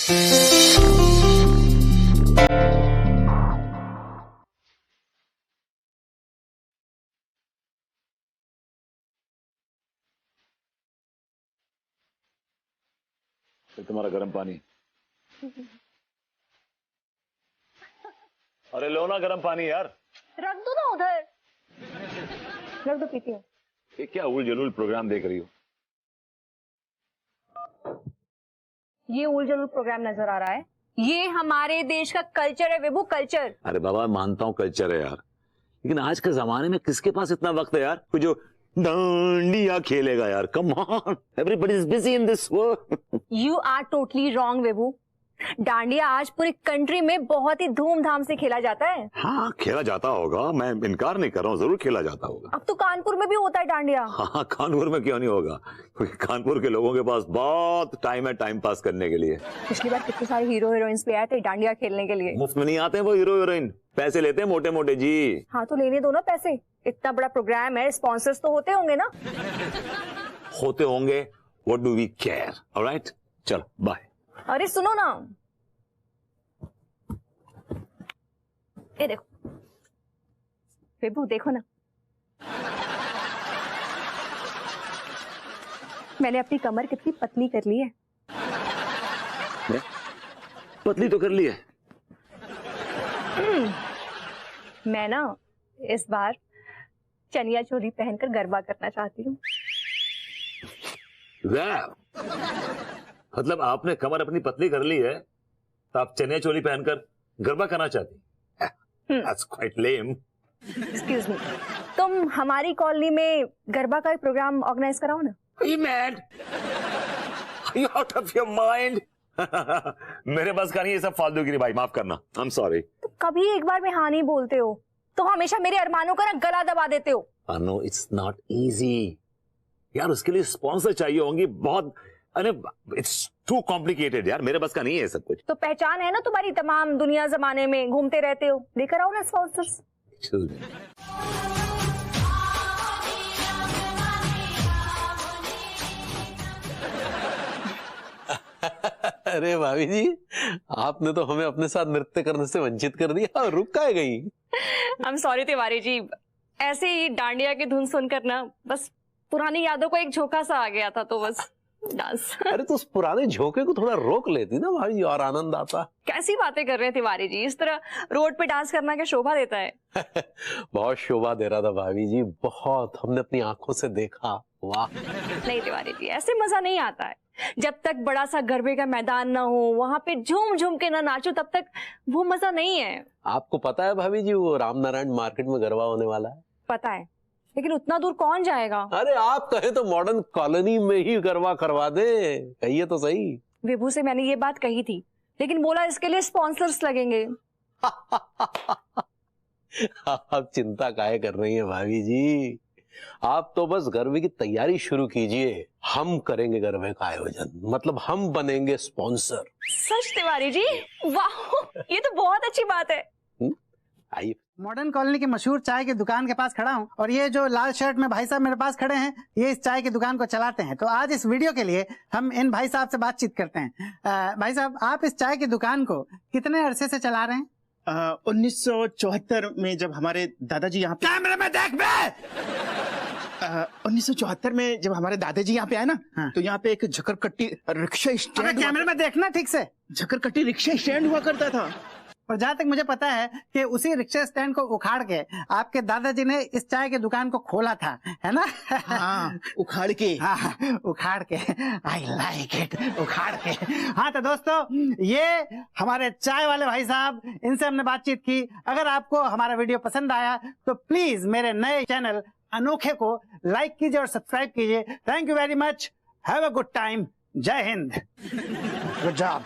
तुम्हारा गर्म पानी। अरे लो ना गर्म पानी यार। रख दो ना उधर। रख दो, पीती हूँ। ये क्या उल जलूल प्रोग्राम देख रही हो? ये उल जलूल प्रोग्राम नजर आ रहा है? ये हमारे देश का कल्चर है विभू, कल्चर। अरे बाबा मानता हूँ कल्चर है यार, लेकिन आज के जमाने में किसके पास इतना वक्त है यार कोई जो डांडिया खेलेगा यार? Come on, everybody is busy in this world. You are totally wrong Vibhu. Dandiya आज पूरी कंट्री में बहुत ही धूमधाम से खेला जाता है। हाँ खेला जाता होगा, मैं इनकार नहीं कर रहा हूँ, जरूर खेला जाता होगा। अब तो कानपुर में भी होता है डांडिया। हाँ कानपुर में क्यों नहीं होगा, क्योंकि कानपुर के लोगों के पास बहुत टाइम है टाइम पास करने के लिए। पिछली बार कितने सारे हीरो हीरोइंस भी आए थे डांडिया खेलने के लिए। मुफ्त में नहीं आते वो हीरो हीरोइन, पैसे लेते हैं मोटे मोटे जी। हाँ तो लेने दो ना पैसे, इतना बड़ा प्रोग्राम है, स्पॉन्सर्स तो होते होंगे ना। होते होंगे, what do we care. All right चलो बाय। अरे सुनो ना, ये देखो विभू, देखो ना, मैंने अपनी कमर कितनी पतली कर ली है। पतली तो कर ली है। मैं ना इस बार चनिया चोली पहनकर गरबा करना चाहती हूँ। मतलब आपने कमर अपनी पतली कर ली है तो आप चनिया चोली पहनकर गरबा करना चाहती? That's quite lame. Excuse me, तुम हमारी कॉलोनी में गरबा का प्रोग्राम ऑर्गेनाइज कराओ ना। Are you mad? Are you out of your mind? मेरे बस का नहीं ये सब फालतूगिरी भाई, माफ करना। I'm sorry. तो कभी एक बार में हाँ नहीं बोलते हो तो हमेशा मेरे अरमानों का ना गला दबा देते हो। No, it's not easy. यार उसके लिए स्पॉन्सर चाहिए होंगी बहुत। अरे इट्स टू कॉम्प्लिकेटेड यार, मेरे बस का नहीं है सब कुछ। तो पहचान है ना तुम्हारी, तमाम दुनिया जमाने में घूमते रहते हो, लेकर आओ ना स्पॉन्सर्स। अरे भाभी जी, आपने तो हमें अपने साथ नृत्य करने से वंचित कर दिया, रुक काहे गई? I'm sorry तिवारी जी, ऐसे ही डांडिया की धुन सुनकर ना बस पुरानी यादों को एक झोंका सा आ गया था, तो बस डांस। अरे तो उस पुराने झोंके को थोड़ा रोक लेती ना भाभी, और आनंद आता। कैसी बातें कर रहे हैं तिवारी जी, इस तरह रोड पे डांस करना क्या शोभा देता है? बहुत शोभा दे रहा था भाभी जी, बहुत, हमने अपनी आंखों से देखा। वाह। नहीं तिवारी जी, ऐसे मजा नहीं आता है। जब तक बड़ा सा गरबे का मैदान ना हो, वहां पे झूम झूम के ना नाचो, तब तक वो मजा नहीं है। आपको पता है भाभी जी, वो रामनारायण मार्केट में गरबा होने वाला है? पता है, लेकिन उतना दूर कौन जाएगा? अरे आप कहे तो मॉडर्न कॉलोनी में ही गरबा करवा दे, कहिए तो सही। विभू से मैंने ये बात कही थी, लेकिन बोला इसके लिए स्पॉन्सर्स लगेंगे। आप चिंता काहे कर रही हैं भाभी जी, आप तो बस गरबे की तैयारी शुरू कीजिए, हम करेंगे गरबे का आयोजन, मतलब हम बनेंगे स्पॉन्सर। सच तिवारी जी? वाह, ये तो बहुत अच्छी बात है। आइए। मॉडर्न कॉलोनी की मशहूर चाय की दुकान के पास खड़ा हूँ, और ये जो लाल शर्ट में भाई साहब मेरे पास खड़े हैं, ये इस चाय की दुकान को चलाते हैं। तो आज इस वीडियो के लिए हम इन भाई साहब से बातचीत करते हैं। भाई साहब, आप इस चाय की दुकान को कितने अरसे से चला रहे हैं? 1974 में जब हमारे दादाजी यहाँ पे, कैमरे में देख बे! 1974 में जब हमारे दादाजी यहाँ पे आए ना, हाँ। तो यहाँ पे एक झकरकट्टी रिक्शा स्टैंड, कैमरे में देखना ठीक से, झकरकट्टी रिक्शा स्टैंड हुआ करता था। और जहाँ तक मुझे पता है कि उसी रिक्शा स्टैंड को उखाड़ के आपके दादाजी ने इस चाय की दुकान को खोला था, है ना? हाँ, उखाड़ के। हाँ, उखाड़ के। आई लाइक इट, उखाड़ के। हाँ तो दोस्तों, ये हमारे चाय वाले भाई साहब, इनसे हमने बातचीत की। अगर आपको हमारा वीडियो पसंद आया तो प्लीज मेरे नए चैनल अनोखे को लाइक कीजिए और सब्सक्राइब कीजिए। Thank you very much, have a good time, जय हिंद, गुड जॉब।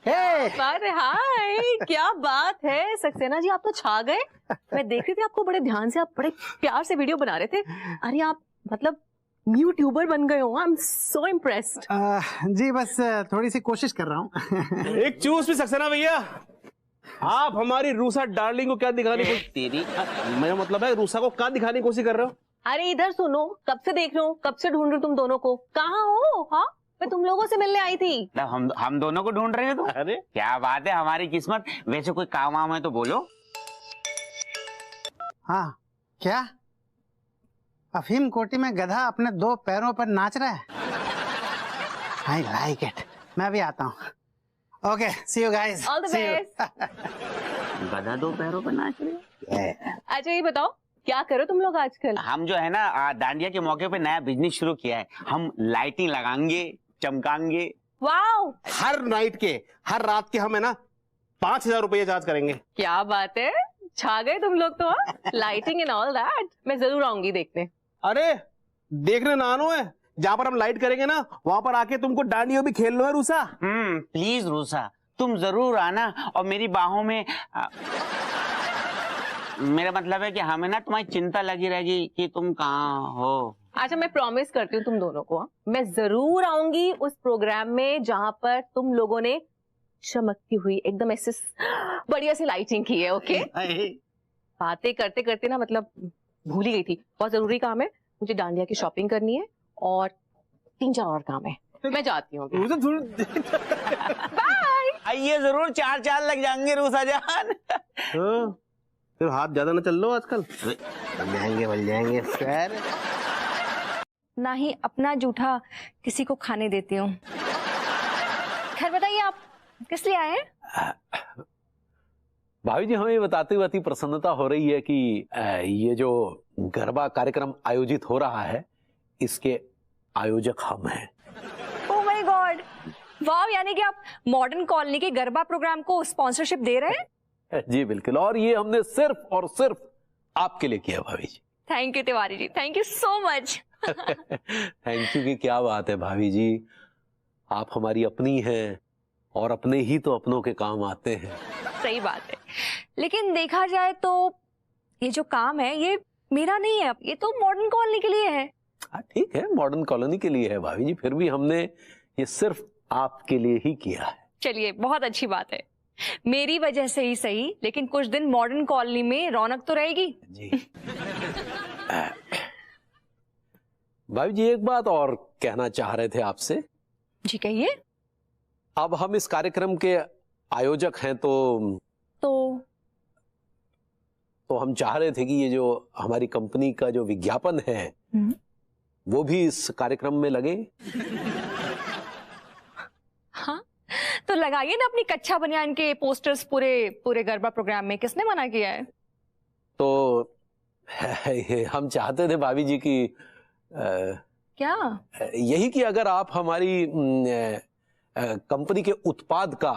अरे हाय, क्या बात है सक्सेना जी, आप तो छा गए। मैं देख रही थी आपको बड़े ध्यान से, आप बड़े प्यार से वीडियो बना रहे थे। अरे आप मतलब यूट्यूबर बन गए हो। I am so impressed. जी बस थोड़ी सी कोशिश कर रहा हूँ। एक चूस भी सक्सेना भैया, आप हमारी रूसा डार्लिंग को क्या दिखाने की तेरी, मेरा मतलब है रूसा को क्या दिखाने की कोशिश कर रहे हो? अरे इधर सुनो, कब से देख रहे हो, कब से ढूंढ रहे हो तुम दोनों को, कहाँ हो? हाँ मैं तुम लोगों से मिलने आई थी। हम दोनों को ढूंढ रहे हो तुम? अरे क्या बात है, हमारी किस्मत। वैसे कोई काम वाम है तो बोलो। हाँ, क्या अफीम कोटी में गधा अपने 2 पैरों पर नाच रहा है? I like it. मैं भी आता हूँ। Okay, see you guys. All the best. गधा 2 पैरों पर नाच रहे हो? अच्छा ये बताओ, क्या करो तुम लोग आजकल? हम जो है ना दांडिया के मौके पे नया बिजनेस शुरू किया है। हम लाइटिंग लगाएंगे, चमकाएंगे। वाओ, हर नाइट के, हर रात के हम है ना 5,000 रुपये चार्ज करेंगे। क्या बात है, छा गए तुम लोग तो। Lighting and all that. मैं जरूर आऊंगी देखने। अरे देखने नानो है, जहाँ पर हम लाइट करेंगे ना वहां पर आके तुमको डांडिया भी खेल लो है रूसा। प्लीज रूसा, तुम जरूर आना और मेरी बाहों में मेरा मतलब है कि हमें ना तुम्हारी चिंता लगी रहेगी कि तुम कहाँ हो। अच्छा मैं प्रॉमिस करती हूँ तुम दोनों को, मैं जरूर आऊंगी उस प्रोग्राम में जहाँ पर तुम लोगों ने चमकती हुई एकदम ऐसे बढ़िया सी लाइटिंग की है। ओके, बातें करते करते ना मतलब भूल ही गई थी। बहुत जरूरी काम है, मुझे डांडिया की शॉपिंग करनी है और 3-4 और काम है। मैं जाती हूँ। बाय। आइए जरूर, 4 चाल लग जाएंगे रूसा जान। फिर हाथ ज्यादा ना चल लो आजकल। बल जाएंगे सर। ना ही अपना जूठा किसी को खाने देती हूँ। खैर बताइए, आप किस लिए आए हैं? भाभी जी, हमें बताते हुए अति प्रसन्नता हो रही है कि ये जो गरबा कार्यक्रम आयोजित हो रहा है इसके आयोजक हम हैं। ओह माय गॉड, वाव! यानी कि आप मॉडर्न कॉलोनी के गरबा प्रोग्राम को स्पॉन्सरशिप दे रहे हैं? जी बिल्कुल, और ये हमने सिर्फ और सिर्फ आपके लिए किया भाभी जी। Thank you Tiwari ji, thank you so much. Thank you की क्या बात है भाभी जी, आप हमारी अपनी हैं और अपने ही तो अपनों के काम आते हैं। सही बात है, लेकिन देखा जाए तो ये जो काम है ये मेरा नहीं है, ये तो मॉडर्न कॉलोनी के लिए है। ठीक है, मॉडर्न कॉलोनी के लिए है भाभी जी, फिर भी हमने ये सिर्फ आपके लिए ही किया है। चलिए, बहुत अच्छी बात है, मेरी वजह से ही सही, लेकिन कुछ दिन मॉडर्न कॉलोनी में रौनक तो रहेगी। जी भाभी जी, एक बात और कहना चाह रहे थे आपसे। जी कहिए। अब हम इस कार्यक्रम के आयोजक हैं तो हम चाह रहे थे कि ये जो हमारी कंपनी का जो विज्ञापन है वो भी इस कार्यक्रम में लगे। हाँ, तो लगाइए ना अपनी कच्चा बनियान के पोस्टर्स पूरे गरबा प्रोग्राम में, किसने मना किया है? तो हम चाहते थे भाभी जी की क्या? यही कि अगर आप हमारी कंपनी के उत्पाद का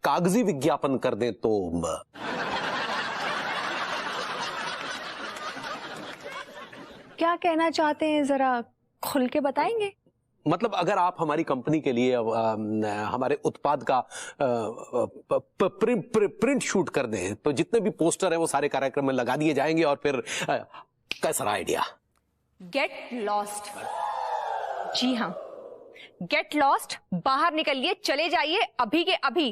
कागजी विज्ञापन कर दें तो। क्या कहना चाहते हैं, जरा खुल के बताएंगे? मतलब अगर आप हमारी कंपनी के लिए हमारे उत्पाद का प्रिंट शूट कर दें तो जितने भी पोस्टर हैं वो सारे कार्यक्रम में लगा दिए जाएंगे। और फिर कैसा आइडिया? Get lost. जी हाँ, गेट लॉस्ट, बाहर निकलिए, चले जाइए अभी के अभी।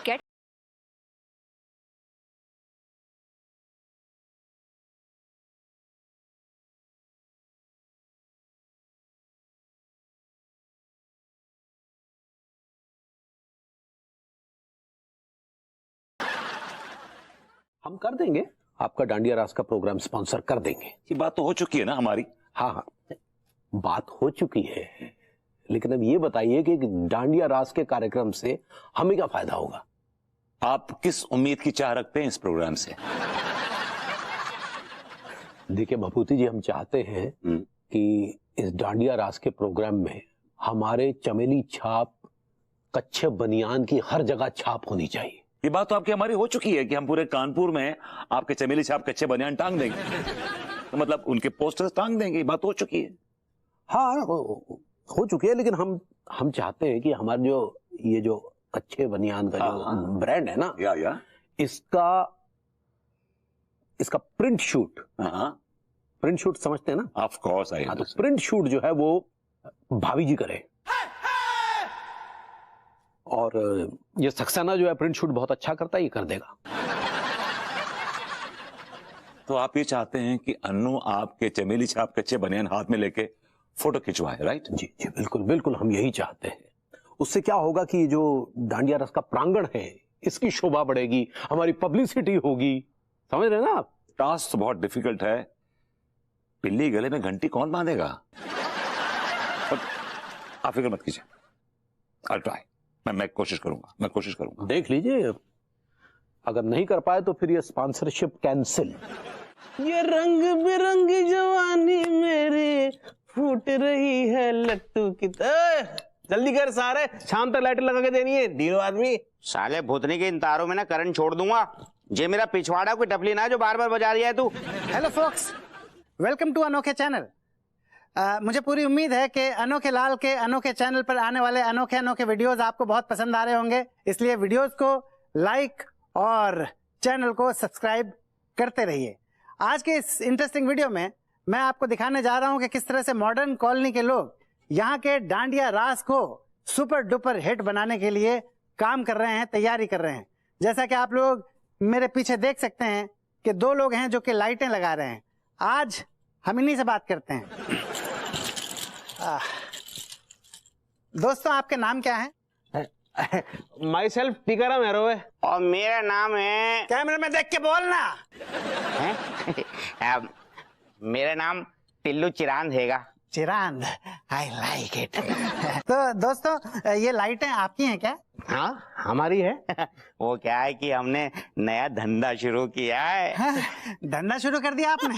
गेट हम कर देंगे, आपका डांडिया रास का प्रोग्राम स्पॉन्सर कर देंगे। ये बात तो हो चुकी है ना हमारी। हाँ हाँ, बात हो चुकी है, लेकिन अब ये बताइए कि डांडिया रास के कार्यक्रम से हमें क्या फायदा होगा? आप किस उम्मीद की चाह रखते हैं इस प्रोग्राम से? देखिए भभूति जी, हम चाहते हैं कि इस डांडिया रास के प्रोग्राम में हमारे चमेली छाप, कच्चे बनियान की हर जगह छाप होनी चाहिए। ये बात तो आपकी हमारी हो चुकी है कि हम पूरे कानपुर में आपके चमेली छाप कच्चे बनियान टांग देंगे। तो मतलब उनके पोस्टर्स टांग देंगे, ये बात हो चुकी है। हाँ हो चुकी है, लेकिन हम चाहते हैं कि हमारे ये जो कच्चे बनियान का जो ब्रांड है ना, या इसका प्रिंट शूट समझते हैं ना? Of course I. तो प्रिंट शूट जो है वो भाभी जी करे। और ये सक्सेना जो है प्रिंट शूट बहुत अच्छा करता है, ये कर देगा। तो आप ये चाहते हैं कि अन्नू आपके चमेली छाप कच्चे बनियान हाथ में लेके फोटो खिंचवाएं, राइट? जी जी बिल्कुल बिल्कुल, हम यही चाहते हैं। उससे क्या होगा कि जो डांडिया रस का प्रांगण है इसकी शोभा बढ़ेगी, हमारी पब्लिसिटी होगी, समझ रहे हैं ना आप? टास्क तो बहुत डिफिकल्ट है, बिल्ली गले में घंटी कौन बांधेगा? पर आप फिक्र मत कीजिए, आई ट्राई, मैं कोशिश करूंगा। देख लीजिए, अगर नहीं कर पाए तो फिर ये स्पॉन्सरशिप कैंसिल। ये रंग बिरंगी जवानी मेरी फूट रही है लट्टू की तरह। जल्दी कर सारे, शाम तक लाइट लगा के देनी है, ढीलो आदमी। साले भूतनी के इन तारों में ना करंट छोड़ दूंगा। ये मेरा पिछवाड़ा कोई टपली ना जो बार बार बजा रही है तू। हेलो फोक्स, वेलकम टू अनोखे चैनल। मुझे पूरी उम्मीद है कि अनोखे लाल के अनोखे चैनल पर आने वाले अनोखे अनोखे वीडियोस आपको बहुत पसंद आ रहे होंगे, इसलिए वीडियोस को लाइक और चैनल को सब्सक्राइब करते रहिए। आज के इस इंटरेस्टिंग वीडियो में मैं आपको दिखाने जा रहा हूं कि किस तरह से मॉडर्न कॉलोनी के लोग यहाँ के डांडिया रास को सुपर डुपर हिट बनाने के लिए काम कर रहे हैं, तैयारी कर रहे हैं। जैसा कि आप लोग मेरे पीछे देख सकते हैं कि दो लोग हैं जो कि लाइटें लगा रहे हैं। आज हम इन्हीं से बात करते हैं। दोस्तों, आपके नाम क्या है? माई सेल्फ टीकाराम हैरो है। और मेरा नाम है, कैमरे में देख के बोलना। मेरा नाम टिल्लू चिरांद हैगा। चिरांद, आई लाइक इट। तो दोस्तों, ये लाइटें आपकी हैं क्या? हाँ हमारी है। वो क्या है कि हमने नया धंधा शुरू किया है। धंधा शुरू कर दिया आपने?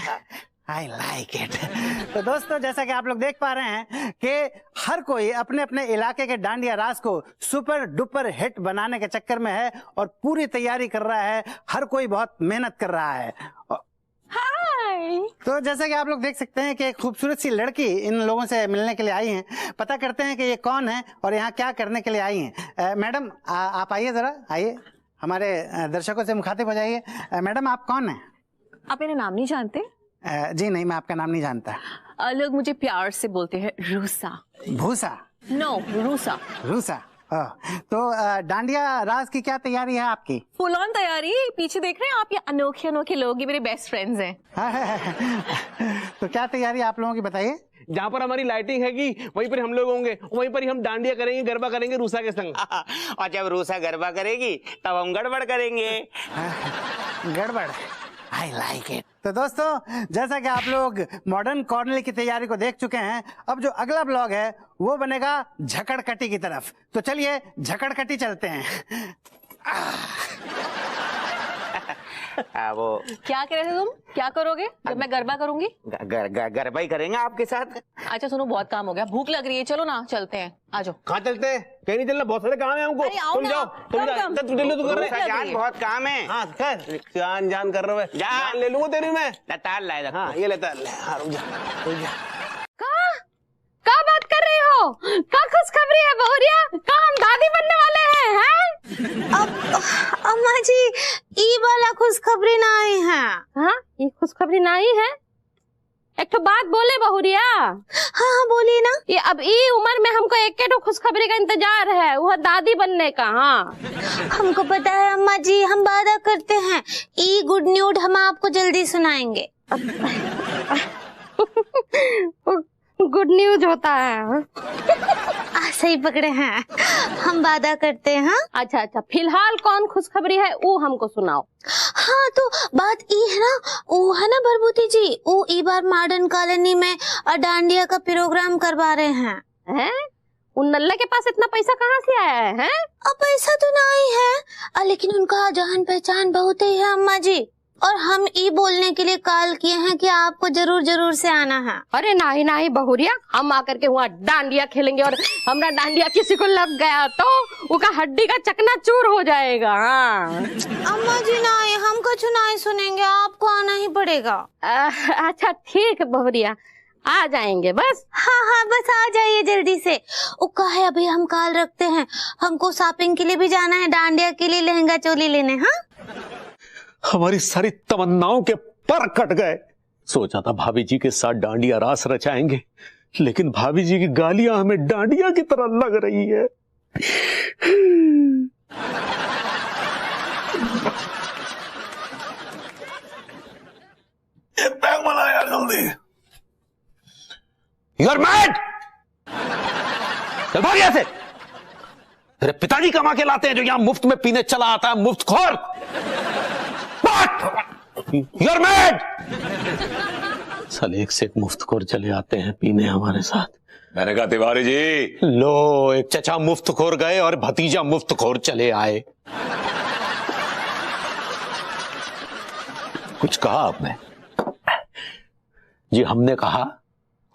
आई लाइक इट। तो दोस्तों, जैसा कि आप लोग देख पा रहे हैं कि हर कोई अपने अपने इलाके के डांडिया रास को सुपर डुपर हिट बनाने के चक्कर में है और पूरी तैयारी कर रहा है। हर कोई बहुत मेहनत कर रहा है। हाय। तो जैसा कि आप लोग देख सकते हैं कि एक खूबसूरत सी लड़की इन लोगों से मिलने के लिए आई हैं। पता करते हैं कि ये कौन है और यहाँ क्या करने के लिए आई हैं। मैडम, आप आइए, जरा आइए, हमारे दर्शकों से मुखातिब हो जाइए। मैडम, आप कौन हैं? आप मेरा नाम नहीं जानते? जी नहीं, मैं आपका नाम नहीं जानता। लोग मुझे प्यार से बोलते हैं रूसा। भूसा? नो, रूसा। रूसा। तो डांडिया रास की क्या तैयारी है आपकी? फुल ऑन तैयारी। पीछे देख रहे हैं आप, ये अनोखे अनोखे लोग, ये मेरे बेस्ट फ्रेंड्स हैं। तो क्या तैयारी आप लोगों की बताइए? जहाँ पर हमारी लाइटिंग हैगी वहीं पर हम लोग होंगे, वहीं पर ही हम डांडिया करेंगे, गरबा करेंगे रूसा के संग। और जब रूसा गरबा करेगी तब हम गड़बड़ करेंगे। गड़बड़, आई लाइक इट। तो दोस्तों, जैसा कि आप लोग मॉडर्न कॉर्नर की तैयारी को देख चुके हैं, अब जो अगला ब्लॉग है वो बनेगा झकड़कटी की तरफ। तो चलिए झकड़कटी चलते हैं। वो क्या कह रहे थे तुम? क्या करोगे जब मैं गरबा करूंगी? गरबा ही करेंगे आपके साथ। अच्छा सुनो, बहुत काम हो गया, भूख लग रही है, चलो ना चलते हैं, आ जाओ। कहाँ चलते हैं? कहीं नहीं चलना, बहुत सारे काम है हमको। अरे आओ तुम ना, जाओ, तुम जाओ, तू कर रहे भूख लग जान रही है। बहुत काम है। हाँ खैर, जान कर रहे हो। जान ले लूंगा तेरी मैं। तार लाए। हाँ ये लेता है। हाँ रुक जा। क्या बात कर रही हो? क्या खुशखबरी है बहुरिया? क्या हम दादी बनने वाले हैं? अम्मा जी, ई वाला खुशखबरी ना आई है। हाँ, ये खुशखबरी ना आई है? एक तो बात बोले बहुरिया। हाँ बोलिए ना। ये अब ई उम्र में हमको एक तो खुशखबरी का इंतजार है, वो दादी बनने का। हाँ हमको पता है अम्मा जी, हम वादा करते हैं ई गुड न्यूज हम आपको जल्दी सुनाएंगे। गुड न्यूज होता है। सही पकड़े हैं, हम वादा करते हैं। अच्छा, फिलहाल कौन खुशखबरी है वो हमको सुनाओ। हाँ तो बात ई है ना, वो है ना भरभूति जी, वो ई बार मॉडर्न कॉलोनी में डांडिया का प्रोग्राम करवा रहे हैं। उन नल्ला के पास इतना पैसा कहाँ से आया है? अब पैसा तो नहीं है, लेकिन उनका जान पहचान बहुत ही है अम्मा जी, और हम ई बोलने के लिए कॉल किए हैं कि आपको जरूर से आना है। अरे नहीं बहुरिया, हम आकर के वहाँ डांडिया खेलेंगे और हमारा डांडिया किसी को लग गया तो उसका हड्डी का चकना चूर हो जाएगा। हाँ अम्मा जी नहीं, हम कुछ नहीं सुनेंगे, आपको आना ही पड़ेगा। अच्छा ठीक है बहुरिया, आ जाएंगे बस। हाँ बस आ जाइए जल्दी से। वो कहा है अभी हम कॉल रखते हैं, हमको शॉपिंग के लिए भी जाना है, डांडिया के लिए लहंगा चोली लेने। हाँ हमारी सारी तमन्नाओं के पर कट गए। सोचा था भाभी जी के साथ डांडिया रास रचाएंगे, लेकिन भाभी जी की गालियां हमें डांडिया की तरह लग रही है। बैग बनाया जल्दी। You are mad. चल भाग यहां से। तेरे पिताजी कमा के लाते हैं जो यहां मुफ्त में पीने चला आता है, मुफ्तखोर। You are mad. साले एक से एक मुफ्तखोर चले आते हैं पीने हमारे साथ। मैंने कहा तिवारी जी। लो, एक चचा मुफ्तखोर गए और भतीजा मुफ्तखोर चले आए। कुछ कहा आपने? जी हमने कहा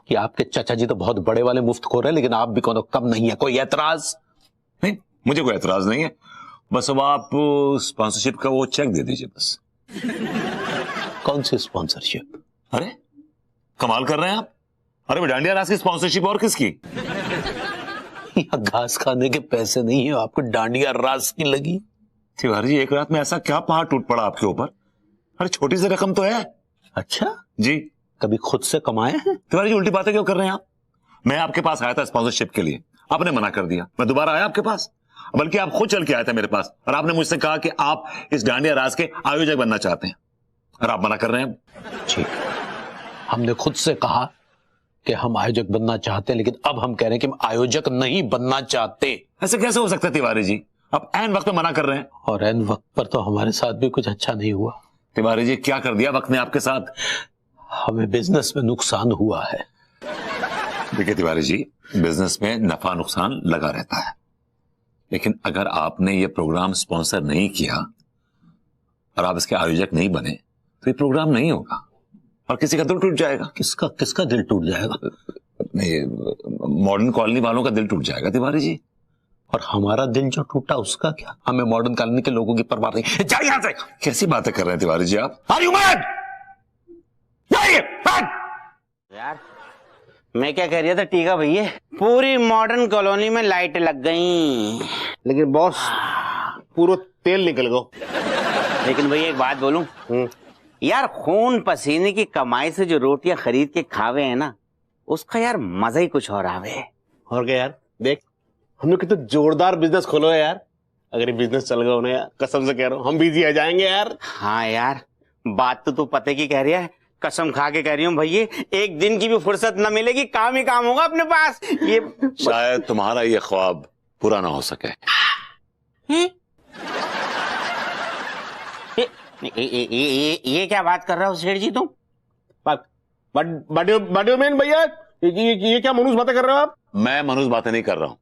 कि आपके चाचा जी तो बहुत बड़े वाले मुफ्तखोर है, लेकिन आप भी कोनो कम नहीं है। कोई एतराज? नहीं, मुझे कोई एतराज नहीं है। बस अब आप स्पॉन्सरशिप का वो चेक दे दीजिए बस। कौन सी स्पॉन्सरशिप? अरे कमाल कर रहे हैं आप। अरे डांडिया रास की स्पॉन्सरशिप और किसकी? यहाँ घास खाने के पैसे नहीं है, आपको डांडिया रास की लगी। तिवारी जी, एक रात में ऐसा क्या पहाड़ टूट पड़ा आपके ऊपर? अरे छोटी सी रकम तो है। अच्छा जी, कभी खुद से कमाए हैं? तिवारी जी उल्टी बातें क्यों कर रहे हैं आप? मैं आपके पास आया था स्पॉन्सरशिप के लिए, आपने मना कर दिया। मैं दोबारा आया आपके पास, बल्कि आप खुद चल के आए थे मेरे पास और आपने मुझसे कहा कि आप इस डांडिया रास के आयोजक बनना चाहते हैं और आप मना कर रहे हैं। ठीक, हमने खुद से कहा कि हम आयोजक बनना चाहते हैं, लेकिन अब हम कह रहे हैं कि हम आयोजक नहीं बनना चाहते। ऐसे कैसे हो सकता है तिवारी जी? आप ऐन वक्त में मना कर रहे हैं। और ऐन वक्त पर तो हमारे साथ भी कुछ अच्छा नहीं हुआ। तिवारी जी, क्या कर दिया वक्त ने आपके साथ? हमें बिजनेस में नुकसान हुआ है। देखिए तिवारी जी, बिजनेस में नफा नुकसान लगा रहता है, लेकिन अगर आपने ये प्रोग्राम स्पॉन्सर नहीं किया और आप इसके आयोजक नहीं बने तो ये प्रोग्राम नहीं होगा और किसी का दिल टूट जाएगा। किसका दिल टूट जाएगा? मॉडर्न कॉलोनी वालों का दिल टूट जाएगा तिवारी जी। और हमारा दिल जो टूटा उसका क्या? हमें मॉडर्न कॉलोनी के लोगों की परवाह नहीं। जाइए यहां से। कैसी बातें कर रहे हैं तिवारी जी आप? Are you mad? यार मैं क्या कह रहा था टीका भैया, पूरी मॉडर्न कॉलोनी में लाइट लग गई, लेकिन बॉस पूरा तेल निकल गया। लेकिन भैया एक बात बोलूं, यार खून पसीने की कमाई से जो रोटियां खरीद के खावे हैं ना, उसका यार मजा ही कुछ और आवे। और क्या यार, देख हमने कितना जोरदार बिजनेस खोलो है यार। अगर ये बिजनेस चल गया ना यार, कसम से कह रहा हूँ हम बिजी आ जाएंगे यार। हाँ यार, बात तो तू पते की कह रही है, कसम खा के कह रही हूँ भैया, एक दिन की भी फुर्सत न मिलेगी, काम ही काम होगा अपने पास। ये शायद तुम्हारा ये ख्वाब पूरा ना हो सके। ये क्या बात कर रहा हो सेठ जी तुम? मैन भैया, ये क्या मनुष्य बातें कर रहे हो आप? मैं मनुष्य बातें नहीं कर रहा हूं।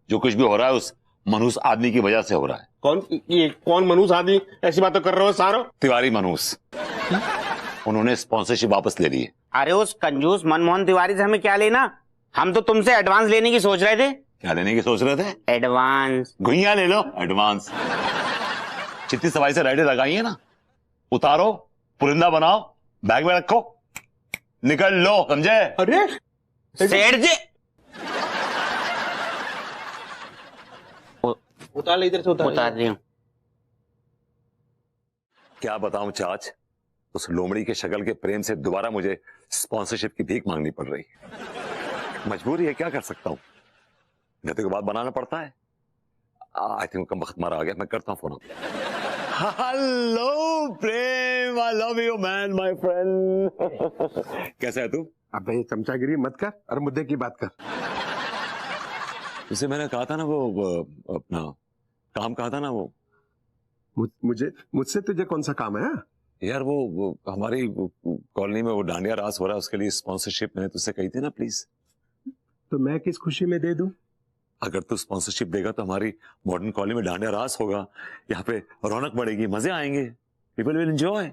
जो कुछ भी हो रहा है उस मनुष्य आदमी की वजह से हो रहा है। कौन मनुष्य आदमी ऐसी बातें कर रहे हो सारो? तिवारी मनुष्य, उन्होंने स्पॉन्सरशिप वापस ले ली है। अरे उस कंजूस मनमोहन तिवारी से हमें क्या लेना? हम तो तुमसे एडवांस लेने की सोच रहे थे। क्या लेने की सोच रहे थे? एडवांस। गुइया ले लो एडवांस। जितनी सफाई से राइडें लगाई है ना, उतारो, पुरिंदा बनाओ, बैग में रखो, निकल लो, समझे? अरे सेठ जी उतार ले, इधर से उतार रही हूँ। क्या बताऊं चाच, उस लोमड़ी के शक्ल के प्रेम से दोबारा मुझे स्पॉन्सरशिप की भीख मांगनी पड़ रही है। मजबूरी है, क्या कर सकता हूं, गते के बाद बनाना पड़ता है। आई थिंक कम वक्त मारा आ गया, मैं करता हूं phone. Hello Prem, I love you man, my friend. कैसा है तू? अब भाई चमचागिरी मत कर और मुद्दे की बात कर। उसे मैंने कहा था ना, वो अपना काम कहा था ना, वो मुझसे तुझे कौन सा काम है? यार वो हमारी कॉलोनी में वो डांडिया रास हो रहा है, उसके लिए स्पॉन्सरशिप मैंने तुझसे कही थी ना, प्लीज। तो मैं किस खुशी में दे दूं? अगर तू स्पॉन्सरशिप देगा तो हमारी मॉडर्न कॉलोनी में डांडिया रास होगा, यहाँ पे रौनक बढ़ेगी, मजे आएंगे, पीपल विल एंजॉय।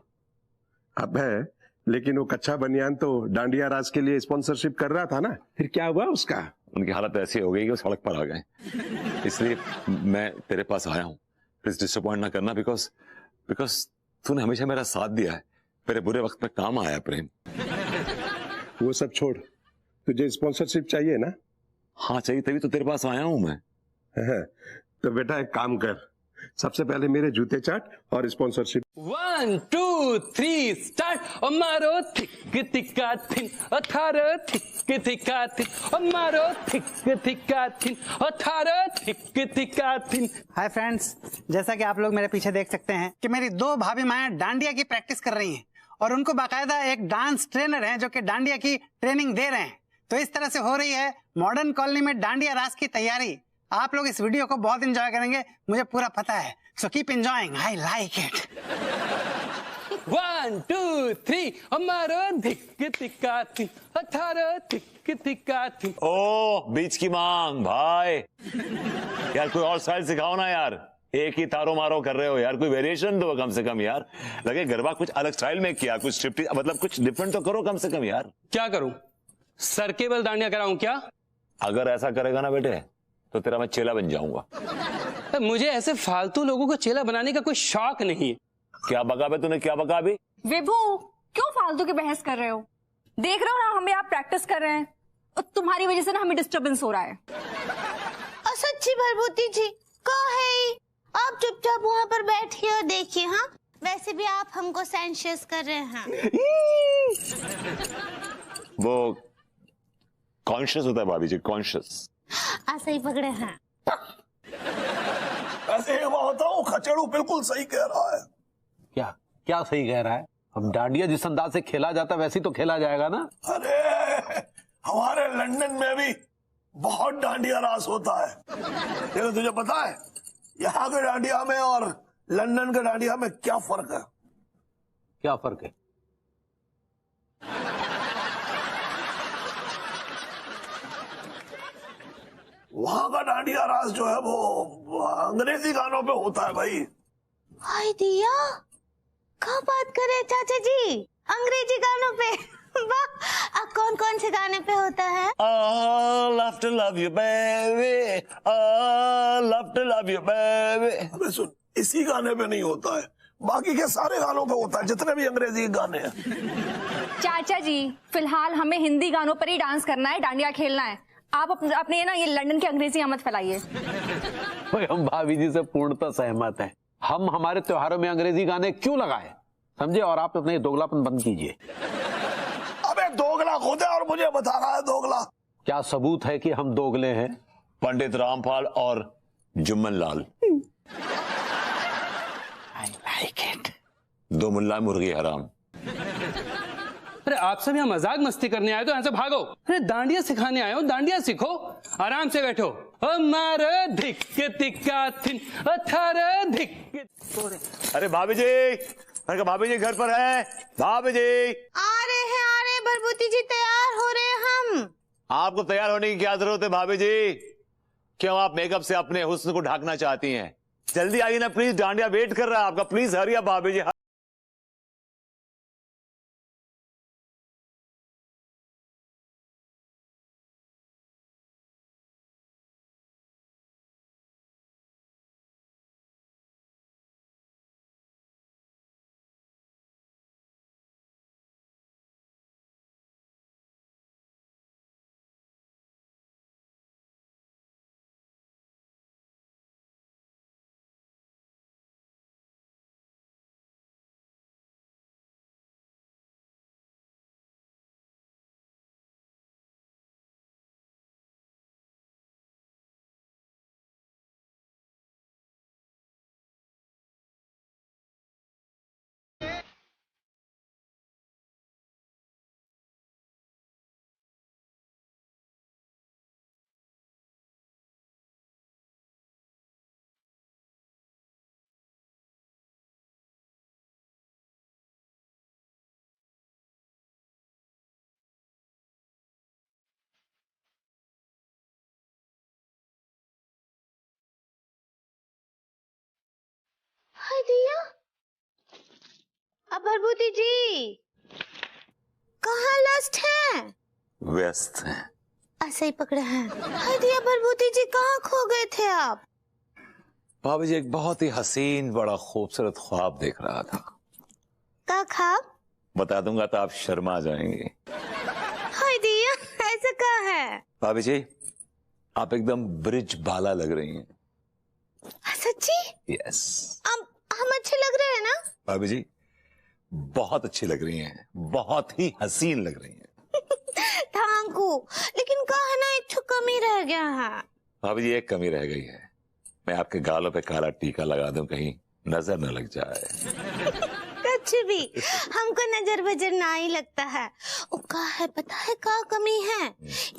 अब है, लेकिन वो कच्चा बनियान तो डांडिया रास के लिए स्पॉन्सरशिप कर रहा था ना, फिर क्या हुआ उसका? उनकी हालत ऐसी हो गई कि वो सड़क पर आ गए, इसलिए मैं तेरे पास आया हूँ। प्लीज डिसअपॉइंट ना करना, बिकॉज तूने हमेशा मेरा साथ दिया है, मेरे बुरे वक्त में काम आया प्रेम। वो सब छोड़, तुझे स्पॉन्सरशिप चाहिए ना? हाँ चाहिए, तभी तो तेरे पास आया हूं मैं। तो बेटा एक काम कर, सबसे पहले मेरे जूते चाट और स्पॉन्सरशिप। 1 2 3 स्टार्ट। मारो थिक थिका थिन, थारो थिक थिका थिन, मारो थिक थिका थिन, थारो थिक थिका थिन। हाय फ्रेंड्स, जैसा कि आप लोग मेरे पीछे देख सकते हैं कि मेरी दो भाभी माएं डांडिया की प्रैक्टिस कर रही हैं और उनको बाकायदा एक डांस ट्रेनर हैं जो कि डांडिया की ट्रेनिंग दे रहे हैं। तो इस तरह से हो रही है मॉडर्न कॉलोनी में डांडिया रास की तैयारी। आप लोग इस वीडियो को बहुत एंजॉय करेंगे, मुझे पूरा पता है। So keep enjoying, I like it. 1 2 3 हमारो धिक धिक्का थिन, अठारो धिक धिक्का थिन। ओ बीच की मांग भाई, यार कोई और स्टाइल सिखाओ ना यार, एक ही तारो मारो कर रहे हो यार, कोई वेरिएशन दो कम से कम यार। लगे गरबा कुछ अलग स्टाइल में किया, कुछ स्ट्रिप्टीज, मतलब कुछ डिफरेंट तो करो कम से कम यार। क्या करूं, सर केबल दांडिया कराऊं क्या? अगर ऐसा करेगा ना बेटे तो तेरा मैं चेला बन जाऊंगा। मुझे ऐसे फालतू लोगों को चेला बनाने का कोई शौक नहीं है। क्या बका बे तूने, क्या बका अभी? विभू क्यों फालतू की बहस कर रहे हो? देख रहे हो ना, हम यहाँ प्रैक्टिस कर रहे हैं और तुम्हारी वजह से ना हमें डिस्टरबेंस हो रहा है। सच्ची भरभूति जी कहा है, आप चुपचाप वहाँ पर बैठिए और देखिए। हाँ, वैसे भी आप हमको सेंशियस कर रहे हैं। वो कॉन्शियस होता है भाभी जी, कॉन्शियस। ऐसे ही पकड़े हैं। ऐसे ही होता हूँ, खचड़ू बिल्कुल सही कह रहा है। क्या क्या सही कह रहा है? अब डांडिया जिस अंदाज से खेला जाता है वैसे ही तो खेला जाएगा ना। अरे हमारे लंदन में भी बहुत डांडिया रास होता है। लेकिन तुझे पता है यहाँ के डांडिया में और लंदन के डांडिया में क्या फर्क है? क्या फर्क है? वहां का डांडिया रास जो है वो अंग्रेजी गानों पे होता है भाई। हाय दिया, क्या बात कर रहे हैं चाचा जी, अंग्रेजी गानों पे? वाह, कौन कौन से गाने पे होता है? Love to love you baby, love to love you baby। अबे सुन, इसी गाने पे नहीं होता है, बाकी के सारे गानों पे होता है, जितने भी अंग्रेजी गाने हैं। चाचा जी फिलहाल हमें हिंदी गानों पर ही डांस करना है, डांडिया खेलना है। आप अपने ना ये लंदन की अंग्रेजी मत फैलाइए। हम भाभी जी से पूर्णतः सहमत हैं। हम हमारे त्योहारों में अंग्रेजी गाने क्यों लगाए, समझे? और आप अपने दोगलापन बंद कीजिए। अबे दोगला खुद है और मुझे बता रहा है दोगला। क्या सबूत है कि हम दोगले हैं? पंडित रामपाल और Jumman Lal. I like it. दो मुल्ला मुर्गी हराम। अरे आप सब यहाँ मजाक मस्ती करने आए तो यहाँ से भागो। अरे डांडिया सिखाने आए हो, डांडिया सीखो, आराम से बैठो। हमारा धिक धिक्का थिन, अठारह धिक। अरे भाभी जी, मैंने कहा भाभी जी घर पर है। भाभी जी आ रहे भरभूति जी, तैयार हो रहे हैं हम। आपको तैयार होने की क्या जरूरत है भाभी जी? क्यों आप मेकअप से अपने हुस्न को ढकना चाहती हैं? जल्दी आइए ना प्लीज, डांडिया वेट कर रहा है आपका। प्लीज हरी अप भाभी जी। हाय दिया, अब भरभूति जी कहाँ लस्ट हैं? व्यस्त हैं। ऐसे ही पकड़े हैं। हाय दिया भरभूति जी, कहाँ खो गए थे आप? भाभी जी एक बहुत ही हसीन बड़ा खूबसूरत ख्वाब देख रहा था। क्या ख्वाब? बता दूंगा तो आप शर्मा जाएंगे। हाय दिया, ऐसा क्या है? भाभी जी आप एकदम ब्रिज बाला लग रही हैं। सच्ची? यस। हम अच्छे लग रहे हैं ना? भाभी जी बहुत अच्छी लग रही हैं, बहुत ही हसीन लग रही हैं। थैंक यू, लेकिन कहा ना एक तो कमी रह गया है। भाभी जी एक कमी रह गई है, मैं आपके गालों पे काला टीका लगा दूं कहीं नजर न लग जाए। कुछ भी हमको नजर बजर ना ही लगता है। वो का है पता है का कमी है,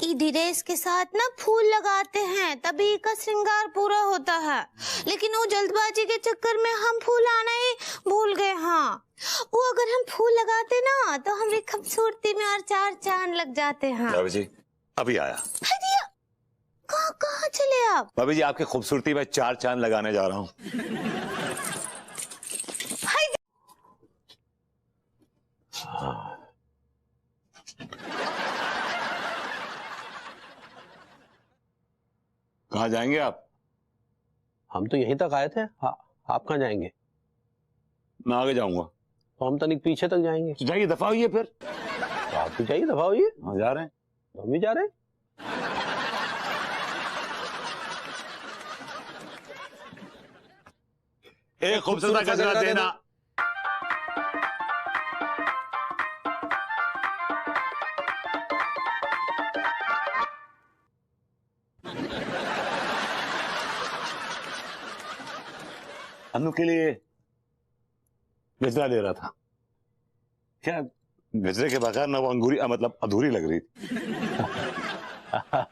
ई ड्रेस के साथ ना फूल लगाते हैं तभी का श्रृंगार पूरा होता है, लेकिन वो जल्दबाजी के चक्कर में हम फूल आना ही भूल गए। हाँ वो अगर हम फूल लगाते ना तो हमारी खूबसूरती में और चार चांद लग जाते हैं। भाभी जी अभी आया। कहाँ चले आप? भाभी जी आपकी खूबसूरती में 4 चांद लगाने जा रहा हूँ। कहाँ जाएंगे आप? हम तो यहीं तक आए थे। आप कहाँ जाएंगे? मैं आगे जाऊंगा। तो हम तनिक पीछे तक जाएंगे। तो जाइए दफा होइए फिर। तो आप भी जाइए दफा होइए। हाँ जा रहे हैं। तो हम भी जा रहे हैं। एक खूबसूरत गजरा देना। अनु के लिए गजरा ले रहा था। क्या गजरे के बगैर ना वो अंगूरी मतलब अधूरी लग रही थी।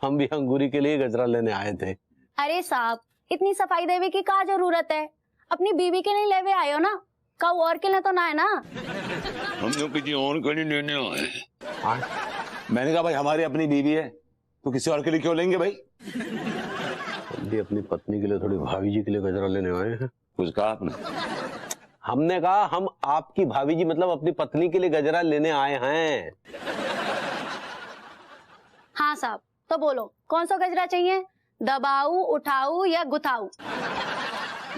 हम भी अंगूरी के लिए गजरा लेने आए थे। अरे साहब इतनी सफाई देवी की क्या जरूरत है? अपनी बीवी के लिए लेवे आए हो ना, कऊ और के लिए तो ना है ना। हम लोग किसी और के लिए लेने आए। मैंने कहा भाई हमारी अपनी बीवी है तो किसी और के लिए क्यों लेंगे भाई? हम भी अपनी पत्नी के लिए थोड़ी भाभी जी के लिए गजरा लेने आए हैं। कुछ कहा आपने? हमने कहा हम आपकी भाभी जी मतलब अपनी पत्नी के लिए गजरा लेने आए हैं। हाँ साहब तो बोलो कौन सा गजरा चाहिए, दबाऊ उठाऊ या गुथाऊ?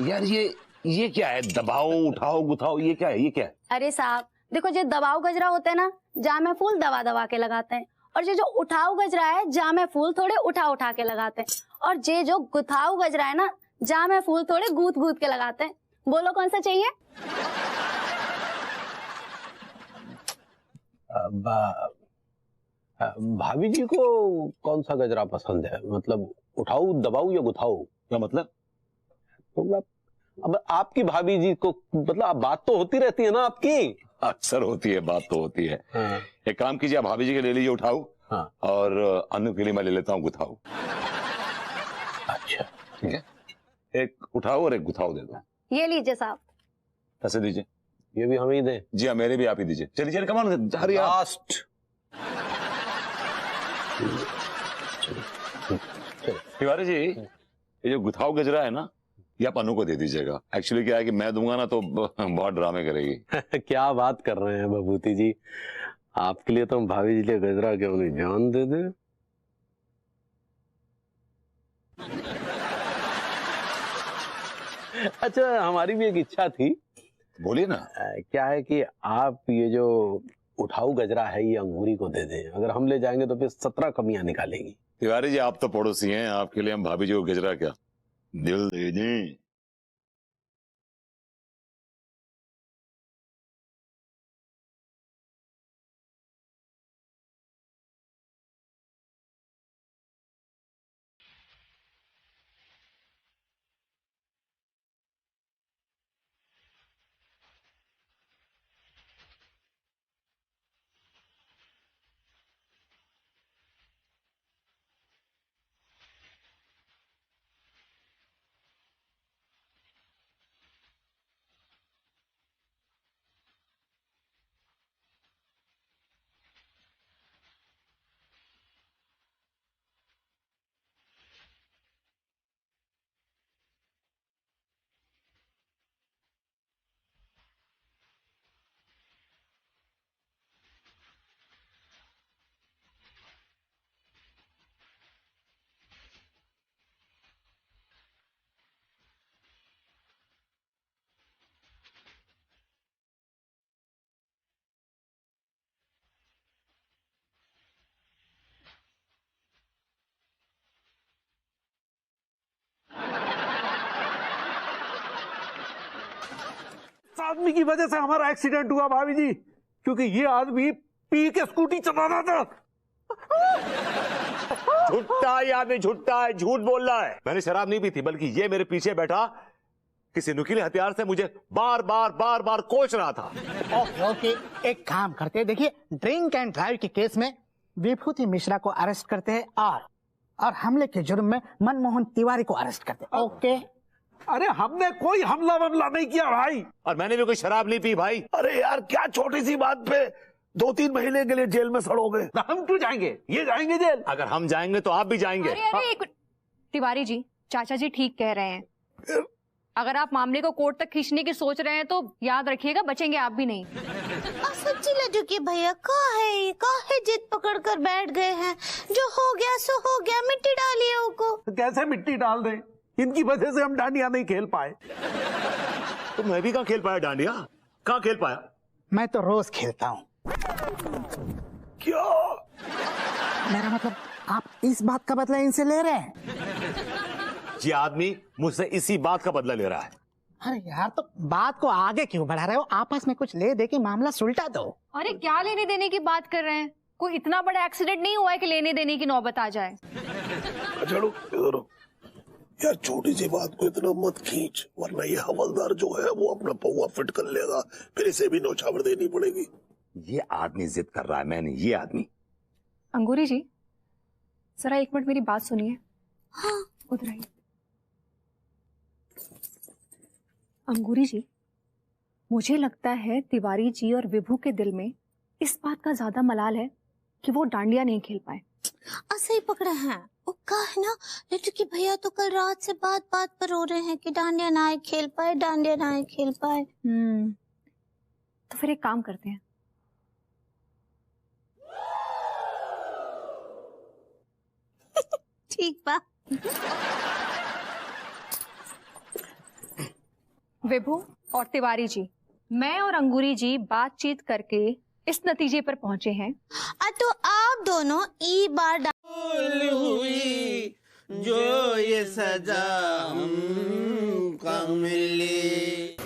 यार ये क्या है? दबाओ उठाओ गुथाओ ये क्या है? ये क्या है? अरे साहब देखो जो दबाऊ गजरा होते हैं ना जामे फूल दबा दबा के लगाते हैं, और जो उठाऊ गजरा है जामे फूल थोड़े उठा उठा के लगाते हैं, और जो गुथाऊ गजरा है ना जामे फूल थोड़े गूथ गूथ के लगाते हैं। बोलो कौन सा चाहिए? भाभी जी को कौन सा गजरा पसंद है, मतलब उठाऊ दबाऊ या गुथाऊ? क्या मतलब? तो अब आपकी भाभी जी को मतलब बात तो होती रहती है ना आपकी। अक्सर होती है, बात तो होती है। हाँ। एक काम कीजिए आप भाभी जी के ले लीजिए उठाऊ। हाँ। और अनु के लिए मैं ले लेता हूँ गुथाऊ। अच्छा ठीक है, एक उठाऊ और एक गुथाऊ दे दो। ये लीजिए साहब। पैसे दीजिए। ये भी हमें ही दे। जी हाँ मेरे भी आप ही दीजिए। चलिए चलिए कमान लास्ट। तिवारी जी ये जो गुथाऊ गजरा है ना ये आप अनु को दे दीजिएगा। एक्चुअली क्या है कि मैं दूंगा ना तो बहुत ड्रामे करेगी। क्या बात कर रहे हैं बबूती जी, आपके लिए तो हम भाभी जी लिए गजरा क्यों नहीं जान दे दे। अच्छा हमारी भी एक इच्छा थी। बोलिए ना। क्या है कि आप ये जो उठाऊ गजरा है ये अंगूरी को दे दें, अगर हम ले जाएंगे तो फिर 17 कमियां निकालेंगी। तिवारी जी आप तो पड़ोसी हैं, आपके लिए हम भाभी जी को गजरा क्या दिल दे दें। आदमी की वजह से हमारा एक्सीडेंट हुआ भाभी जी, क्योंकि ये आदमी पी के स्कूटी चला रहा था। झूठा है, ये आदमी झूठा है, झूठ बोल रहा है। मैंने शराब नहीं पी थी, बल्कि ये मेरे पीछे बैठा किसी नुकीले हथियार से मुझे बार बार कोच रहा था। ओके ओके, एक काम करते हैं, देखिए ड्रिंक एंड ड्राइव के केस में विभूति मिश्रा को अरेस्ट करते हैं और हमले के जुर्म में मनमोहन तिवारी को अरेस्ट करते हैं। ओके। अरे हमने कोई हमला वमला नहीं किया भाई, और मैंने भी कोई शराब नहीं पी भाई। अरे यार क्या छोटी सी बात पे 2-3 महीने के लिए जेल में सड़ोगे। हम क्यों जाएंगे, ये जाएंगे जेल। अगर हम जाएंगे तो आप भी जाएंगे। अरे एक तिवारी जी, चाचा जी ठीक कह रहे हैं। अगर आप मामले को कोर्ट तक खींचने की सोच रहे हैं तो याद रखिएगा बचेंगे आप भी नहीं। सच्ची लड्डू के भैया काहे जिद पकड़ कर बैठ गए हैं। जो हो गया सो हो गया, मिट्टी डालिए उनको। तो कैसे मिट्टी डाल दें, इनकी वजह से हम डांडिया नहीं खेल पाए। तो मैं भी कहाँ खेल पाया डांडिया, कहाँ खेल पाया? मैं तो रोज खेलता हूँ। क्या? मेरा मतलब आप इस बात का बदला इनसे ले रहे हैं? ये आदमी मुझसे इसी बात का बदला ले रहा है। अरे यार, तो बात को आगे क्यों बढ़ा रहे हो? आपस में कुछ ले दे के मामला सुलटा दो। अरे क्या लेने देने की बात कर रहे हैं? कोई इतना बड़ा एक्सीडेंट नहीं हुआ है कि लेने देने की नौबत आ जाए। यार छोटी सी बात को इतना मत खींच, वरना ये हवलदार जो है वो अपना पौवा फिट कर लेगा, फिर इसे भी नौछावर देनी पड़ेगी। ये आदमी जिद कर रहा है, मैंने ये आदमी। अंगूरी जी जरा एक मिनट मेरी बात सुनिए। हाँ। उधर आइए। अंगूरी जी, मुझे लगता है तिवारी जी और विभू के दिल में इस बात का ज्यादा मलाल है कि वो डांडिया नहीं खेल पाए। ऐसे ही पकड़े हैं। वो का है ना लड्डू की भैया, तो कल रात से बात पर रो रहे हैं कि डांडिया ना खेल पाए, डांडिया ना खेल पाए। तो फिर एक काम करते हैं, ठीक बा। विभू और तिवारी जी, मैं और अंगूरी जी बातचीत करके इस नतीजे पर पहुंचे हैं। तो आप दोनों ई बार हुई जो ये सजा हमको मिली।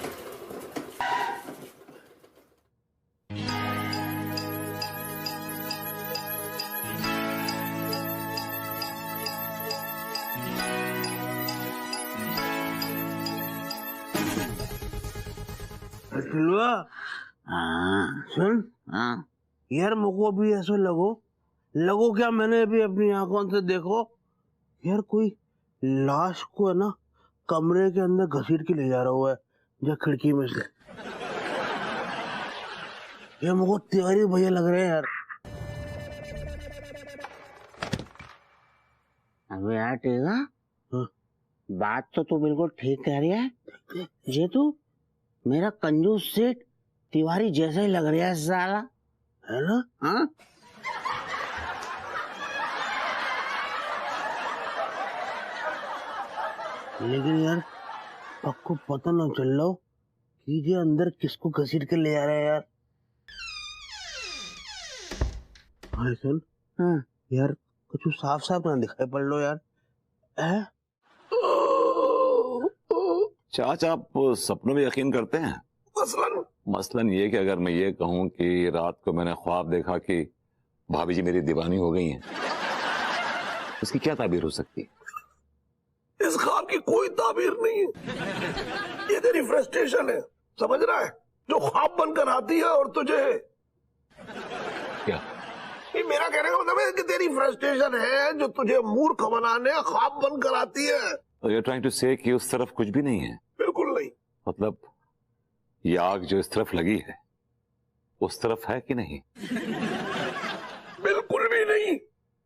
सुन, यार मुझको भी ऐसा लगो क्या, मैंने भी अपनी आंखों से देखो यार, कोई लाश को है ना कमरे के अंदर घसीट के ले जा रहा हुआ है जो खिड़की में से। ये मुझको तिवारी भैया लग रहे हैं यार। अबे यार ठीक है, बात तो तू बिल्कुल ठीक कह रही है। ये तू मेरा कंजूस सेठ तिवारी जैसा ही लग रहा है साला, है ना? हाँ लेकिन यार आपको पता ना चल रहा हो कि ये अंदर किसको घसीट के ले आ रहा है यार। हाँ सुन, हाँ यार कुछ साफ साफ ना दिखाई पड़ लो यार। है? चाचा आप सपनों में यकीन करते हैं? मसलन ये कि अगर मैं ये कहूं कि रात को मैंने ख्वाब देखा कि भाभी जी मेरी दीवानी हो गई हैं, उसकी क्या ताबीर हो सकती है? इस ख्वाब की कोई ताबीर नहीं है, ये तेरी फ्रस्ट्रेशन है, समझ रहा है, जो ख्वाब बनकर आती है और तुझे क्या? ये मेरा कहने का मतलब है कि तेरी फ्रस्ट्रेशन है जो तुझे मूर्ख बनाने ख्वाब बनकर आती है। तो you're trying to say कि उस तरफ कुछ भी नहीं है? बिल्कुल नहीं। मतलब ये आग जो इस तरफ लगी है उस तरफ है कि नहीं? बिल्कुल भी नहीं।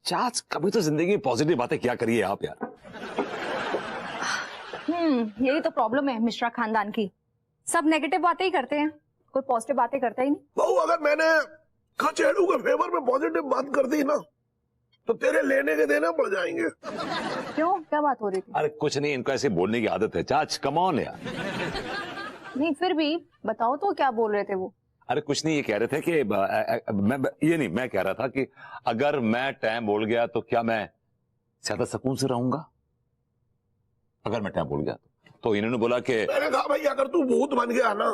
चाच कभी तो जिंदगी में पॉजिटिव बातें क्या करिए आप यार। यही तो प्रॉब्लम है मिश्रा खानदान की, सब नेगेटिव बातें ही करते हैं, कोई पॉजिटिव बातें करता ही नहीं। बहू अगर मैंने खचेड़ू के फेवर में पॉजिटिव बात कर दी ना तो तेरे लेने के देना पड़ जाएंगे। क्यों, क्या बात हो रही थी? अरे कुछ नहीं, इनको ऐसे बोलने की आदत है चाच, कम ऑन यार। नहीं फिर भी बताओ तो क्या बोल रहे थे वो? अरे कुछ नहीं, ये कह रहे थे कि मैं कह रहा था कि अगर मैं टाइम बोल गया तो क्या मैं ज्यादा सुकून से रहूंगा? अगर मैं टाइम बोल गया तो इन्होंने बोला कि मैंने कहा भाई अगर तू भूत बन गया ना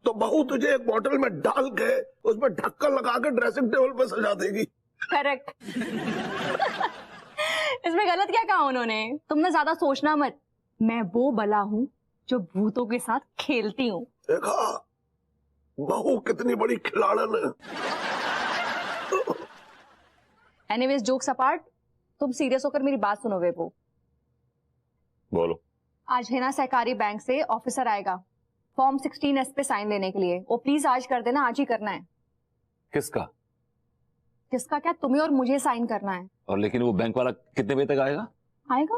तो बहू तुझे एक बोतल में डाल के उसमें ढक्कन लगा के ड्रेसिंग टेबल पे सजा देगी। करेक्ट। इसमें गलत क्या कहा उन्होंने? तुमने ज्यादा सोचना मत, मैं वो बला हूँ जो भूतों के साथ खेलती हूँ। देखा बहू कितनी बड़ी खिलाड़न है। एनीवेज जोक्स अपार्ट, तुम सीरियस होकर मेरी बात सुनो वेबो। बोलो। आज है ना सहकारी बैंक से ऑफिसर आएगा फॉर्म 16S पे साइन लेने के लिए। वो प्लीज आज कर देना, आज ही करना है। किसका? किसका क्या, तुम्हें और मुझे साइन करना है। और लेकिन वो बैंक वाला कितने बजे तक आएगा? आएगा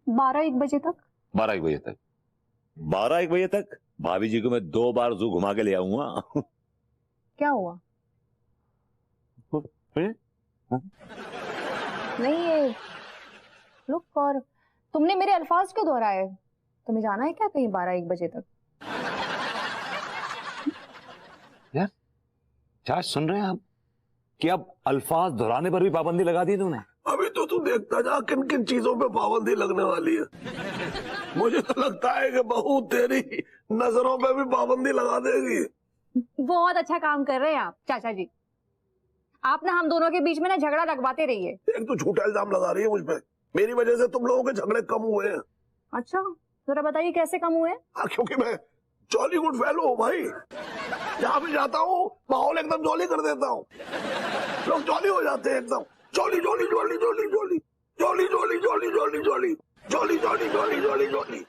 12-1 बजे तक। 12-1 बजे तक? 12-1 बजे तक भाभी जी को मैं 2 बार जू घुमा के ले आऊंगा। क्या हुआ? नहीं ये लुक, और तुमने मेरे अल्फाज क्यों दोहराए? तुम्हें जाना है क्या कहीं 12-1 बजे तक? यार क्या सुन रहे हैं आप कि अब अल्फाज दोहराने पर भी पाबंदी लगा दी तुमने? अभी तो तू देखता जा किन किन चीजों पे पाबंदी लगने वाली है। मुझे तो लगता है कि बहू तेरी नजरों पे भी पाबंदी लगा देगी। बहुत अच्छा काम कर रहे हैं आप चाचा जी। आप ना हम दोनों के बीच में ना झगड़ा लगवाते रहिए। एक तो झूठा इल्जाम लगा रही है मुझ पे। मेरी वजह से तुम लोगों के झगड़े कम हुए हैं। अच्छा जरा बताइए कैसे कम हुए? हाँ, क्योंकि मैं जॉली गुड फेलो हूँ भाई। जहाँ भी जाता हूँ माहौल एकदम जॉली कर देता हूँ। लोग जॉली हो जाते हैं एकदम। Jolly jolly jolly jolly jolly jolly jolly jolly jolly jolly jolly jolly jolly jolly jolly.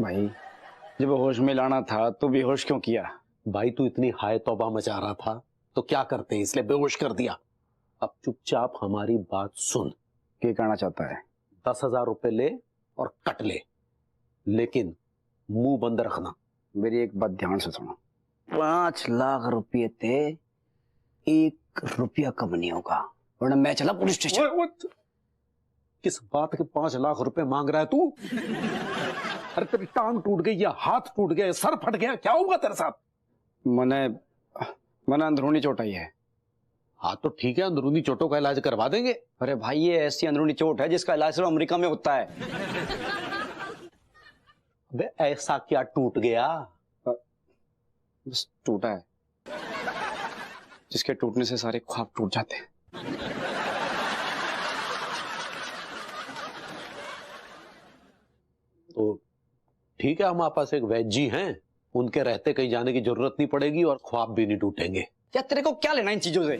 भाई जब होश में लाना था तो बेहोश क्यों किया? भाई तू इतनी हाय तौबा मचा रहा था तो क्या करते, इसलिए बेहोश कर दिया। अब चुपचाप हमारी बात सुन। क्या कहना चाहता है? 10,000 रुपए ले और कट ले, लेकिन मुंह बंद रखना। मेरी एक बात ध्यान से सुनो, 5 लाख रुपये थे, 1 रुपया कम नहीं होगा, वरना मैं चला पुलिस स्टेशन। किस बात के 5 लाख रुपए मांग रहा है तू? अरे तेरी टांग टूट गई या हाथ टूट गया, सर फट गया, क्या होगा तेरे साथ? मैंने अंदरूनी चोट आई है। हाँ तो ठीक है, अंदरूनी चोटों का इलाज करवा देंगे। अरे भाई ये ऐसी अंदरूनी चोट है जिसका इलाज सिर्फ अमेरिका में होता है। अबे ऐसा क्या टूट गया? बस टूटा है, जिसके टूटने से सारे ख्वाब टूट जाते हैं। तो ठीक है, हमारे पास एक वैद जी हैं, उनके रहते कहीं जाने की जरूरत नहीं पड़ेगी और ख्वाब भी नहीं टूटेंगे। यार तेरे को क्या लेना इन चीजों से?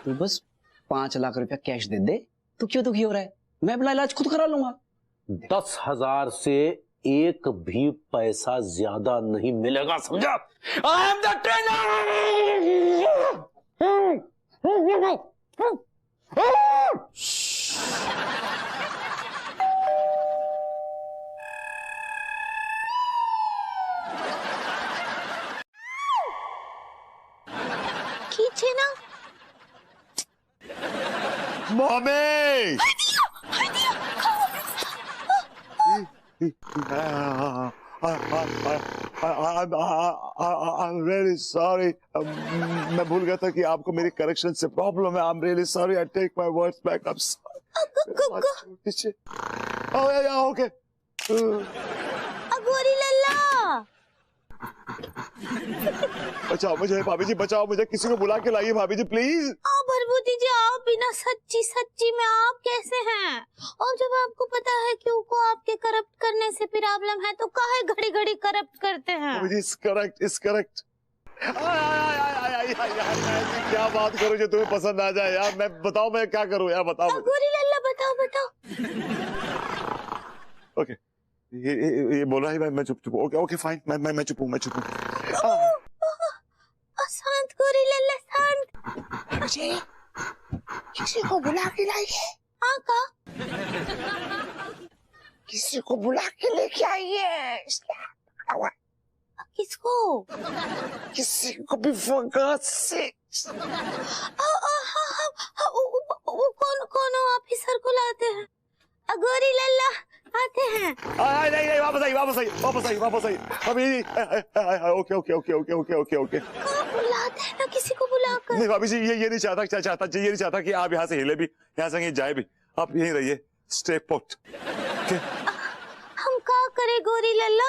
तू बस 5 लाख रुपया कैश दे दे। तू क्यों दुखी हो रहा है? मैं अपना इलाज खुद करा लूंगा। 10,000 से एक भी पैसा ज्यादा नहीं मिलेगा, समझा? आई एम द खींचे ना मम्मी। I'm really sorry. मैं भूल गया था कि आपको मेरी करेक्शन से प्रॉब्लम है. I'm really sorry. I take my words back. I'm sorry. Oh yeah, okay. Agori लल्ला बचाओ मुझे भाभी जी, बचाओ मुझे. किसी को बुला के लाइए भाभी जी प्लीज. भरभूति जी आप बिना सच्ची में आप कैसे हैं? और जब आपको पता है कि उनको आपके करप्ट करने से प्रॉब्लम है तो काहे घड़ी घड़ी करप्ट करते हैं? इस करेक्ट. क्या बात करूं जो तुम्हें पसंद आ जाए यार. मैं बताओ मैं क्या करूं यार, बताओ. अगोरी लल्ला बताओ. ओके ये बोल रहा है मैं चुप. Okay fine. मैं चुप हूँ. शांत गोरी लल्ला शांत. मुझे किसी को बुला के लाइए. हाँ का किसी को बुला के लेके आइए. किसको? किसी को भी for God's sake. कौन ऑफिसर को लाते हैं? अगोरी लल्ला आते हैं. नहीं वापस आई. अभी ओके. बुलाते हैं ना किसी को बुलाकर. नहीं भाभी जी ये नहीं चाहता कि आप यहाँ से हिले भी, यहाँ से जाए भी. आप यहीं रहिए. Stay put. हम क्या करें रे गोरी लल्ला।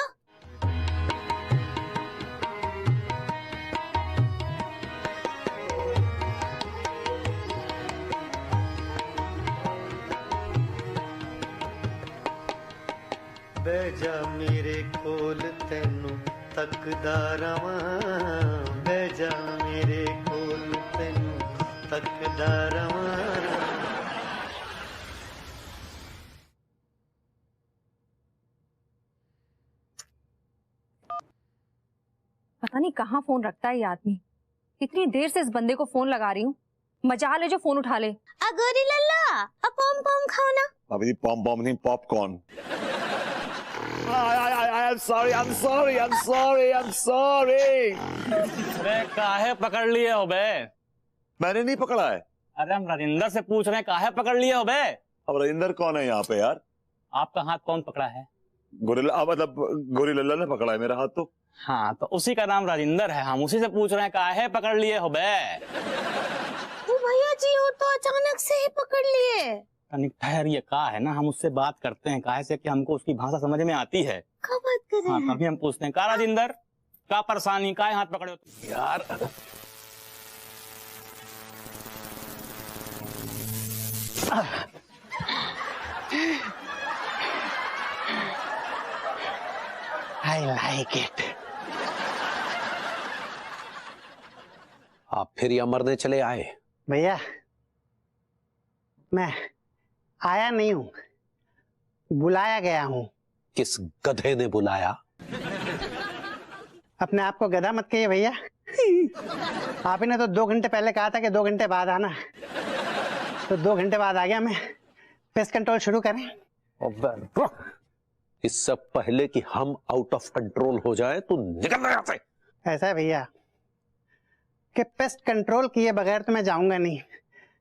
बेजा मेरे कोल तेनू तकदा रवां, बेजा मेरे कोल तेनू तकदा रवां। पता नहीं कहाँ फोन रखता है ये आदमी। इतनी देर से इस बंदे को फोन लगा रही हूँ, मजाल है जो फोन उठा ले। गोरी लल्ला, अब पॉम पॉम खाओ ना। अभी पॉम पॉम नहीं, popcorn. I'm sorry, I'm sorry, I'm sorry, I'm sorry. अरे काहे पकड़ लिए हो बे? मैंने नहीं पकड़ा है। अरे हम राजिंदर से पूछ रहे हैं काहे पकड़ लिए हो बे? अब राजिंदर कौन है यहाँ पे यार? आपका हाथ कौन पकड़ा है? गोरिल्ला, मतलब गोरिल्ला ने पकड़ा है मेरा हाथ तो। हाँ तो उसी का नाम राजिंदर है, हम उसी से पूछ रहे हैं काहे पकड़ लिए हो बे? वो भैया जी हो तो अचानक से ही पकड़ लिए। तनिक ठहरिए, का है ना हम उससे बात करते हैं, काहे से कि हमको उसकी भाषा समझ में आती है। क्या बात कर रहे हाँ हैं? तभी हम पूछते हैं, का राजिंदर का परेशानी, काहे हाथ पकड़े हो यार? I like it. आप फिर यह मरने चले आए? भैया मैं आया नहीं हूं, बुलाया गया हूं। किस गधे ने बुलाया? अपने आप को गधा मत कहिए भैया। आप ही ने तो 2 घंटे पहले कहा था कि 2 घंटे बाद आना, तो 2 घंटे बाद आ गया मैं। पेस्ट कंट्रोल शुरू करें। इससे पहले कि हम आउट ऑफ कंट्रोल हो जाए तो निकल यहाँ से। ऐसा है भैया कि पेस्ट कंट्रोल किए बगैर तो मैं जाऊंगा नहीं,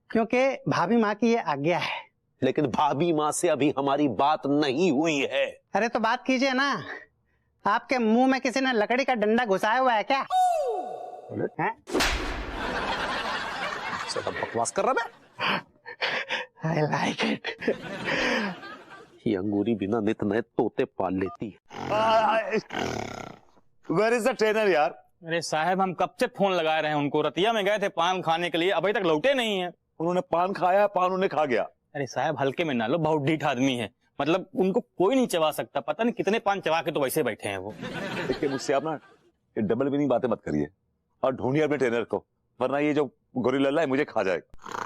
क्योंकि भाभी माँ की ये आज्ञा है। लेकिन भाभी माँ से अभी हमारी बात नहीं हुई है। अरे तो बात कीजिए ना। आपके मुंह में किसी ने लकड़ी का डंडा घुसाया हुआ है क्या? बकवास कर रहा है। I like it. ये अंगूरी बिना नित नए तोते पाल लेती है। Where is the trainer यार? अरे साहब हम कब से फोन लगा रहे हैं उनको, रतिया में गए थे पान खाने के लिए, अभी तक लौटे नहीं है। उन्होंने पान खाया, पान उन्हें खा गया। अरे साहब हल्के में ना लो, बहुत ढीठ आदमी है, मतलब उनको कोई नहीं चबा सकता, पता नहीं कितने पान चबा के तो वैसे बैठे हैं वो। देखिए मुझसे आप ना ये डबल मीनिंग बातें मत करिए और ढूंढिए अपने ट्रेनर को, वरना ये जो गोरिल्ला है मुझे खा जाएगा।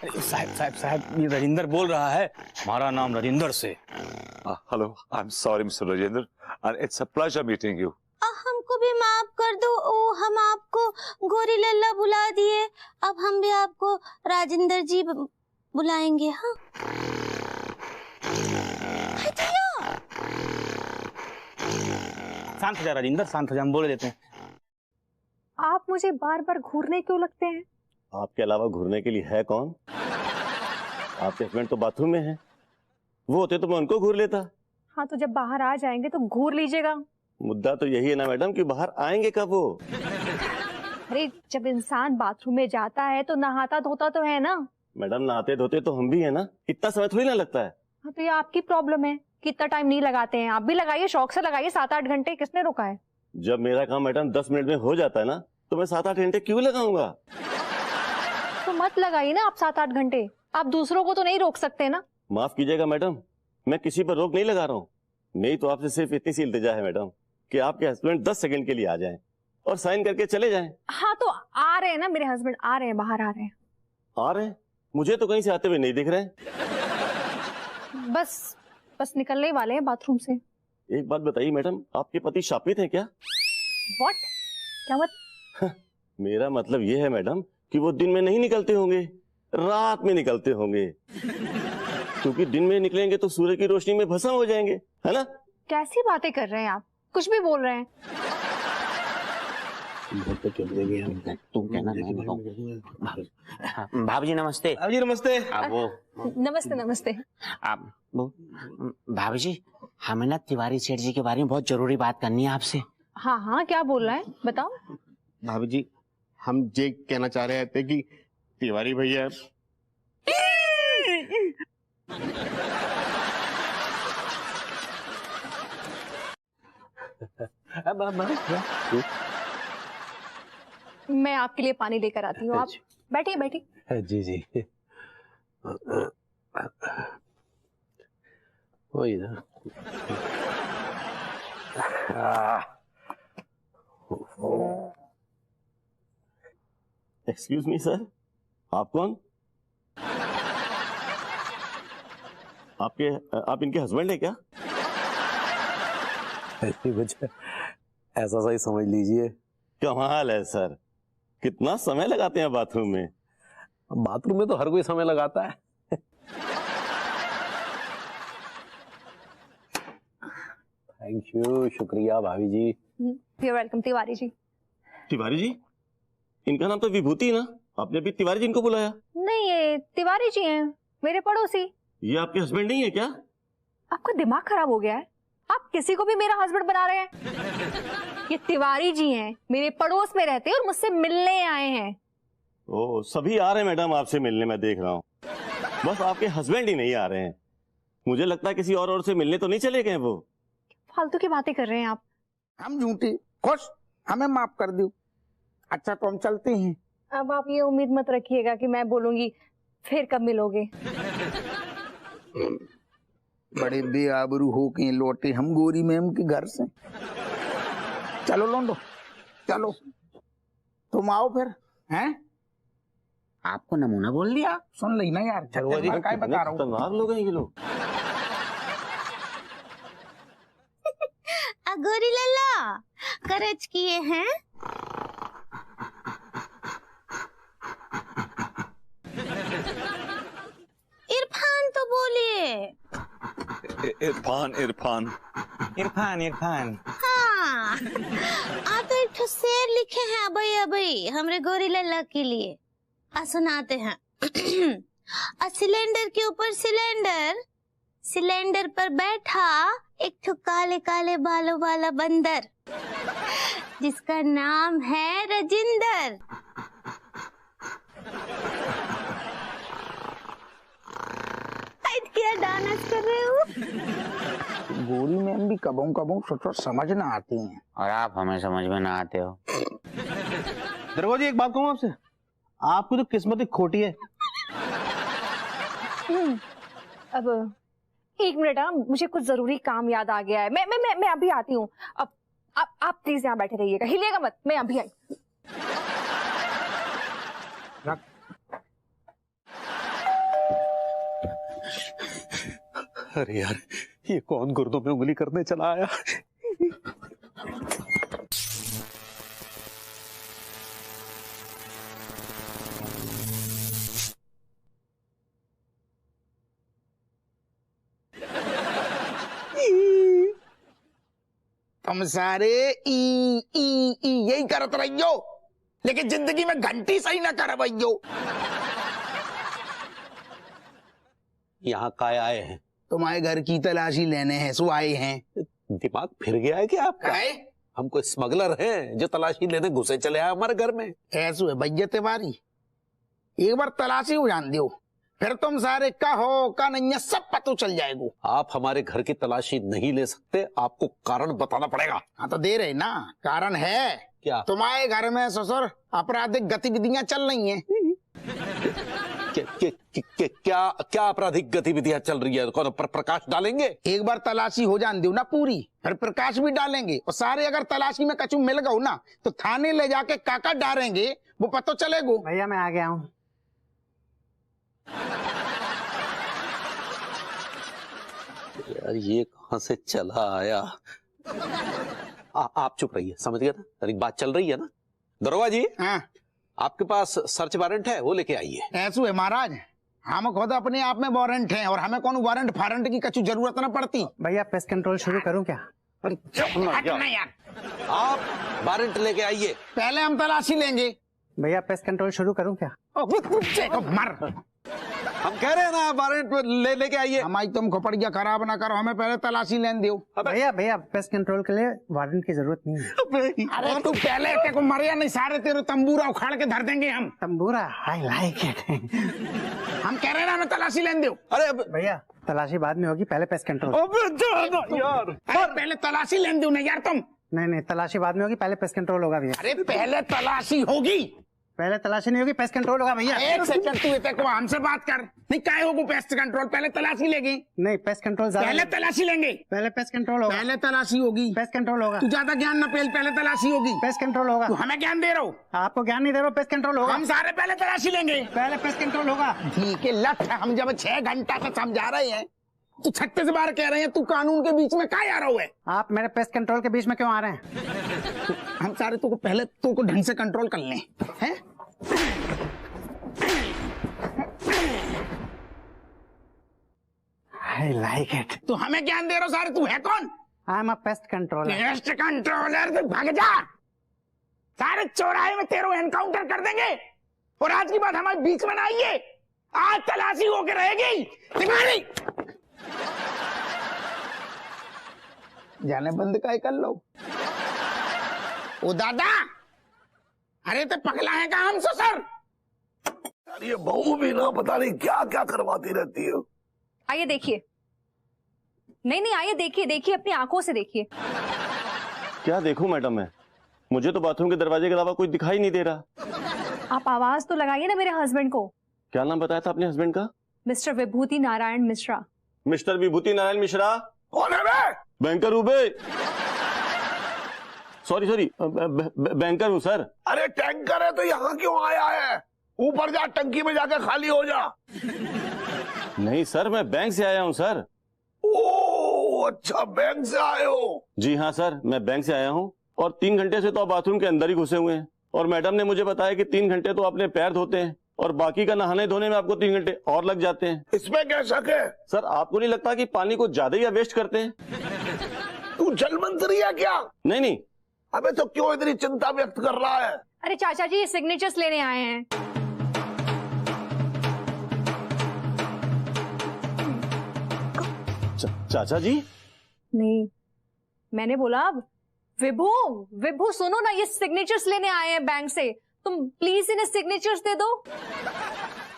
साहब साहब साहब ये राजिंदर बोल रहा है, हमारा नाम राजिंदर से। Hello, I am sorry mister Rajendra and it's a pleasure meeting you. हमको भी माफ कर दो। ओ, हम आपको गोरी लल्ला बुला दिए, अब हम भी आपको राजिंदर जी बुलाएंगे। हाँ शांत हो जा राजिंदर, शांत हो जा, हम बोले देते हैं। आप मुझे बार बार घूरने क्यों लगते हैं? आपके अलावा घूरने के लिए है कौन? आपके हस्बैंड तो बाथरूम में है, वो होते तो मैं उनको घूर लेता। हाँ तो जब बाहर आ जाएंगे तो घूर लीजिएगा। मुद्दा तो यही है ना मैडम कि बाहर आएंगे कब वो? अरे जब इंसान बाथरूम में जाता है तो नहाता धोता तो है ना। मैडम नहाते धोते तो हम भी है ना, इतना समय थोड़ी ना लगता है। हाँ तो ये आपकी प्रॉब्लम है, कितना टाइम नहीं लगाते हैं। आप भी लगाइए, शौक से लगाइए, 7-8 घंटे, किसने रोका है? जब मेरा काम मैडम 10 मिनट में हो जाता है ना, तो मैं 7-8 घंटे क्यों लगाऊंगा? तो मत लगाइए ना आप 7-8 घंटे, आप दूसरों को तो नहीं रोक सकते ना। माफ कीजिएगा मैडम, मैं किसी पर रोक नहीं लगा रहा हूँ। मेरी तो आपसे सिर्फ इतनी सी इल्तिजा है मैडम कि आपके हस्बैंड 10 सेकंड के लिए आ जाएं और साइन करके चले जाएं। हाँ तो आ रहे हैं ना मेरे हस्बैंड, आ रहे हैं, बाहर आ रहे हैं। आ रहे हैं? मुझे तो कहीं से आते हुए नहीं दिख रहे हैं। बस निकलने ही वाले हैं बाथरूम से। एक बात बताइए मैडम, आपके पति शापित हैं क्या? व्हाट? क्या बात? मेरा मतलब ये है मैडम कि वो दिन में नहीं निकलते होंगे, रात में निकलते होंगे, क्योंकि दिन में निकलेंगे तो सूर्य की रोशनी में भस्म हो जाएंगे, है ना? कैसी बातें कर रहे हैं आप, कुछ भी बोल रहे हैं। तुम कहना मैं बताऊं। भाभी जी नमस्ते। भाभी जी नमस्ते। आप वो नमस्ते नमस्ते। आप वो भाभी जी, हमें ना तिवारी सेठ जी के बारे में बहुत जरूरी बात करनी है आपसे। हाँ हाँ क्या बोल रहा है बताओ। भाभी जी हम ये कहना चाह रहे थे कि तिवारी भैया मैं आपके लिए पानी लेकर आती हूँ, आप बैठिए बैठिए। जी जी, वही ना। एक्सक्यूज मी सर, आप कौन? आप इनके हस्बैंड है क्या? ऐसा सही समझ लीजिए। कमाल है सर, कितना समय लगाते हैं बाथरूम में? बाथरूम में तो हर कोई समय लगाता है। थैंक यू, शुक्रिया भाभी जी। You welcome Tiwari ji. तिवारी जी? इनका नाम तो विभूति ना, आपने अभी तिवारी जी इनको बुलाया? नहीं, ये तिवारी जी हैं, मेरे पड़ोसी। ये आपके हस्बैंड नहीं है क्या? आपका दिमाग खराब हो गया है? आप किसी को भी मेरा हस्बैंड बना रहे हैं? ये तिवारी जी हैं, मेरे पड़ोस में रहते हैं और मुझसे मिलने आए हैं। ओ, सभी आ रहे हैं मैडम आपसे मिलने, मैं देख रहा हूँ। बस आपके हस्बैंड ही नहीं आ रहे हैं। मुझे लगता है किसी और से मिलने तो नहीं चले गए वो। फालतू की बातें कर रहे हैं आप। हम झूठी खुश, हमें माफ कर दो। अच्छा तो हम चलते हैं। अब आप ये उम्मीद मत रखिएगा कि मैं बोलूंगी फिर कब मिलोगे। बड़े बेआबरू हो के लौटे हम गोरी मैम के घर से। चलो लोंडो चलो, तुम आओ फिर। हैं? आपको नमूना बोल दिया, सुन ली ना यार। क्या बता रहा हूँ, लोग हैं ये लोग। गोरी लल्ला करज किए हैं। इरफान तो बोलिए। इरफान इरफान इरफान इरफान। हाँ, आप तो एक शेर लिखे हैं अबई अबई हमरे गोरी लल्ला के लिए। सुनाते हैं। सिलेंडर के ऊपर सिलेंडर, सिलेंडर पर बैठा एक ठो काले काले बालों वाला बंदर, जिसका नाम है रजिंदर। क्या डांस कर रहे हो? गोरी मैम भी कबों कबों सोचो समझ ना आती हैं, और आप हमें समझ में ना आते हो। दरगाह जी एक बात कहूँ आपसे, आपकी तो किस्मत ही खोटी है। अब एक मिनट, मुझे कुछ जरूरी काम याद आ गया है। मैं अभी आती हूँ। अब आप प्लीज यहाँ बैठे रहिएगा, हिलिएगा मत, मैं अभी आई। अरे यार, ये कौन गुर्दों में उंगली करने चला आया? तुम सारे ई यही करत रहियो, लेकिन जिंदगी में घंटी सही ना कर रहियो। यहाँ काय आए हैं? तुम्हारे घर की तलाशी लेने हैं, सो आए हैं। दिमाग फिर गया है क्या आपका? हम कोई स्मगलर हैं जो तलाशी लेने घुसे चले आए हमारे घर में? ऐसो है भैया तिवारी, एक बार तलाशी हो जान दो, फिर तुम सारे का हो का नहीं है सब पता चल जाएगा। आप हमारे घर की तलाशी नहीं ले सकते, आपको कारण बताना पड़ेगा। हाँ तो दे रहे ना, कारण है क्या? तुम्हारे घर में ससुर आपराधिक गतिविधियां चल रही हैं। क्या आपराधिक गतिविधियां चल रही है? कौन प्रकाश डालेंगे? एक बार तलाशी हो जान दो ना पूरी, फिर प्रकाश भी डालेंगे। और सारे अगर तलाशी में कचू मिल गए ना तो थाने ले जाके काका डालेंगे, वो पता चलेगा। भैया मैं आ गया हूँ। यार ये कहां से चला आया? आप चुप रहिए, समझ गया ना? एक बात चल रही है ना। दरोगा जी, हाँ आपके पास सर्च वारंट है, वो लेके आइए। ऐसो है महाराज, हम खुद अपने आप में वारंट हैं और हमें कौन वारंट फारंट की कछु जरूरत न पड़ती। भैया पेस्ट कंट्रोल शुरू करूं क्या? यार आप वारंट लेके आइए। पहले हम तलाशी लेंगे। भैया पेस्ट कंट्रोल शुरू करूं क्या? मर, हम कह रहे हैं ना वारंट लेके आइए। हमारी तुम खोपड़िया खराब ना करो, हमें पहले तलाशी लेने दो। भैया पेस्ट कंट्रोल के लिए वारंट की जरूरत नहीं है। अरे तू पहले को मरिया नहीं, सारे तेरे तंबूरा उखाड़ के धर देंगे हम। तंबूरा आई लाइक इट। हम कह रहे हैं ना हमें तलाशी लेने दो। अरे भैया तलाशी बाद में होगी, पहले पेस्ट कंट्रोल। यार पहले तलाशी लेने दो ना यार तुम। नहीं नहीं, तलाशी बाद में होगी, पहले पेस्ट कंट्रोल होगा भैया। अरे पहले तलाशी होगी। पहले तलाशी नहीं होगी, पेस्ट कंट्रोल होगा भैया। एक सेकंड, तू इतने को हमसे बात कर। नहीं काय होगा पेस्ट कंट्रोल, पहले तलाशी लेगी। नहीं, पेस्ट कंट्रोल पहले तलाशी लेंगे। पहले पेस्ट कंट्रोल होगा। पहले तलाशी होगी। पेस्ट कंट्रोल होगा। तू ज्यादा ज्ञान ना पेल, पहले तलाशी होगी। पेस्ट कंट्रोल होगा। तू हमें ज्ञान दे रहा हो। आपको ज्ञान नहीं दे रहा हूँ, पेस्ट कंट्रोल होगा। हम सारे पहले तलाशी लेंगे। पहले पेस्ट कंट्रोल होगा। ठीक है, लट है। हम जब 6 घंटा से समझा रहे हैं, तू 36 बार कह रहे हैं, तू कानून के बीच में क्या आ रहा हुआ है? आप मेरे पेस्ट कंट्रोल के बीच में क्यों आ रहे हैं? हम सारे तुमको पहले तुमको ढंग से कंट्रोल कर लें, हैं? I like it. तू हमें ज्ञान दे रहा हो सारे, तू है कौन? I am a pest controller. Paste controller, तू भाग जा। सारे चौराहे में तेरे एनकाउंटर कर देंगे। और आज की बात हमारे बीच में ना आइए। आज तलाशी होकर रहेगी तुम्हारी। जाने बंद का कर लो। ओ दादा, अरे तो पगला है का हम ससुर। यार ये बहू भी ना पता नहीं क्या क्या करवाती रहती है। आइए देखिए। नहीं आइए देखिए, देखिए अपनी आंखों से देखिए। क्या देखूं मैडम मैं? मुझे तो बाथरूम के दरवाजे के अलावा कोई दिखाई नहीं दे रहा। आप आवाज तो लगाइए ना मेरे हस्बैंड को। क्या नाम बताया था अपने हस्बैंड का? मिस्टर विभूति नारायण मिश्रा। मिस्टर विभूति नारायण मिश्रा? कौन है बे? बैंकर हूँ बे। सॉरी बैंकर हूँ सर। अरे टैंकर है तो यहाँ क्यों आया है? ऊपर जा, टंकी में जाकर खाली हो जा। नहीं सर, मैं बैंक से आया हूँ सर। ओह अच्छा, बैंक से आए हो? जी हाँ सर, मैं बैंक से आया हूँ। और 3 घंटे से तो आप बाथरूम के अंदर ही घुसे हुए हैं। और मैडम ने मुझे बताया कि 3 घंटे तो अपने पैर धोते हैं और बाकी का नहाने धोने में आपको 3 घंटे और लग जाते हैं। इसमें क्या शक है? सर आपको नहीं लगता कि पानी को ज्यादा ही वेस्ट करते हैं? तू जल मंत्री है क्या? नहीं। अबे तो क्यों इतनी चिंता व्यक्त कर रहा है? अरे चाचा जी, ये सिग्नेचर्स लेने आए हैं। चाचा जी? नहीं, मैंने बोला विभू सुनो ना, ये सिग्नेचर्स लेने आए हैं बैंक से। तुम प्लीज इन्हें सिग्नेचर्स दे दो।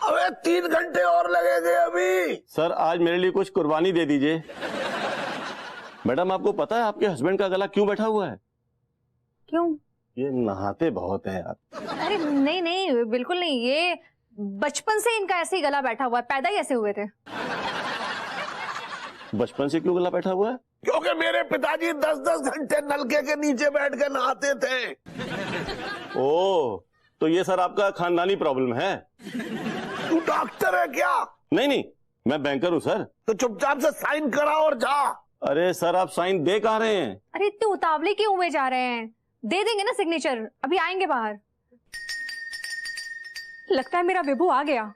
अबे 3 घंटे और लगेंगे अभी। सर आज मेरे लिए कुछ कुर्बानी दे दीजिए। मैडम आपको पता है आपके हस्बैंड का गला क्यों बैठा हुआ है? क्यों? ये नहाते बहुत है यार। अरे नहीं बिल्कुल नहीं, ये बचपन से इनका ऐसे ही गला बैठा हुआ है, पैदा ही ऐसे हुए थे। बचपन से क्यों गला बैठा हुआ है? क्योंकि मेरे पिताजी 10-10 घंटे नलके के नीचे बैठ कर नहाते थे। ओह, तो ये सर आपका खानदानी प्रॉब्लम है। तू डॉक्टर है क्या? नहीं, मैं बैंकर हूँ सर। तो चुपचाप से साइन करा और जा। अरे सर आप साइन दे कहाँ रहे हैं? अरे इतने उतावले क्यों हुए जा रहे हैं? दे देंगे ना सिग्नेचर, अभी आएंगे बाहर। लगता है मेरा विभू आ गया।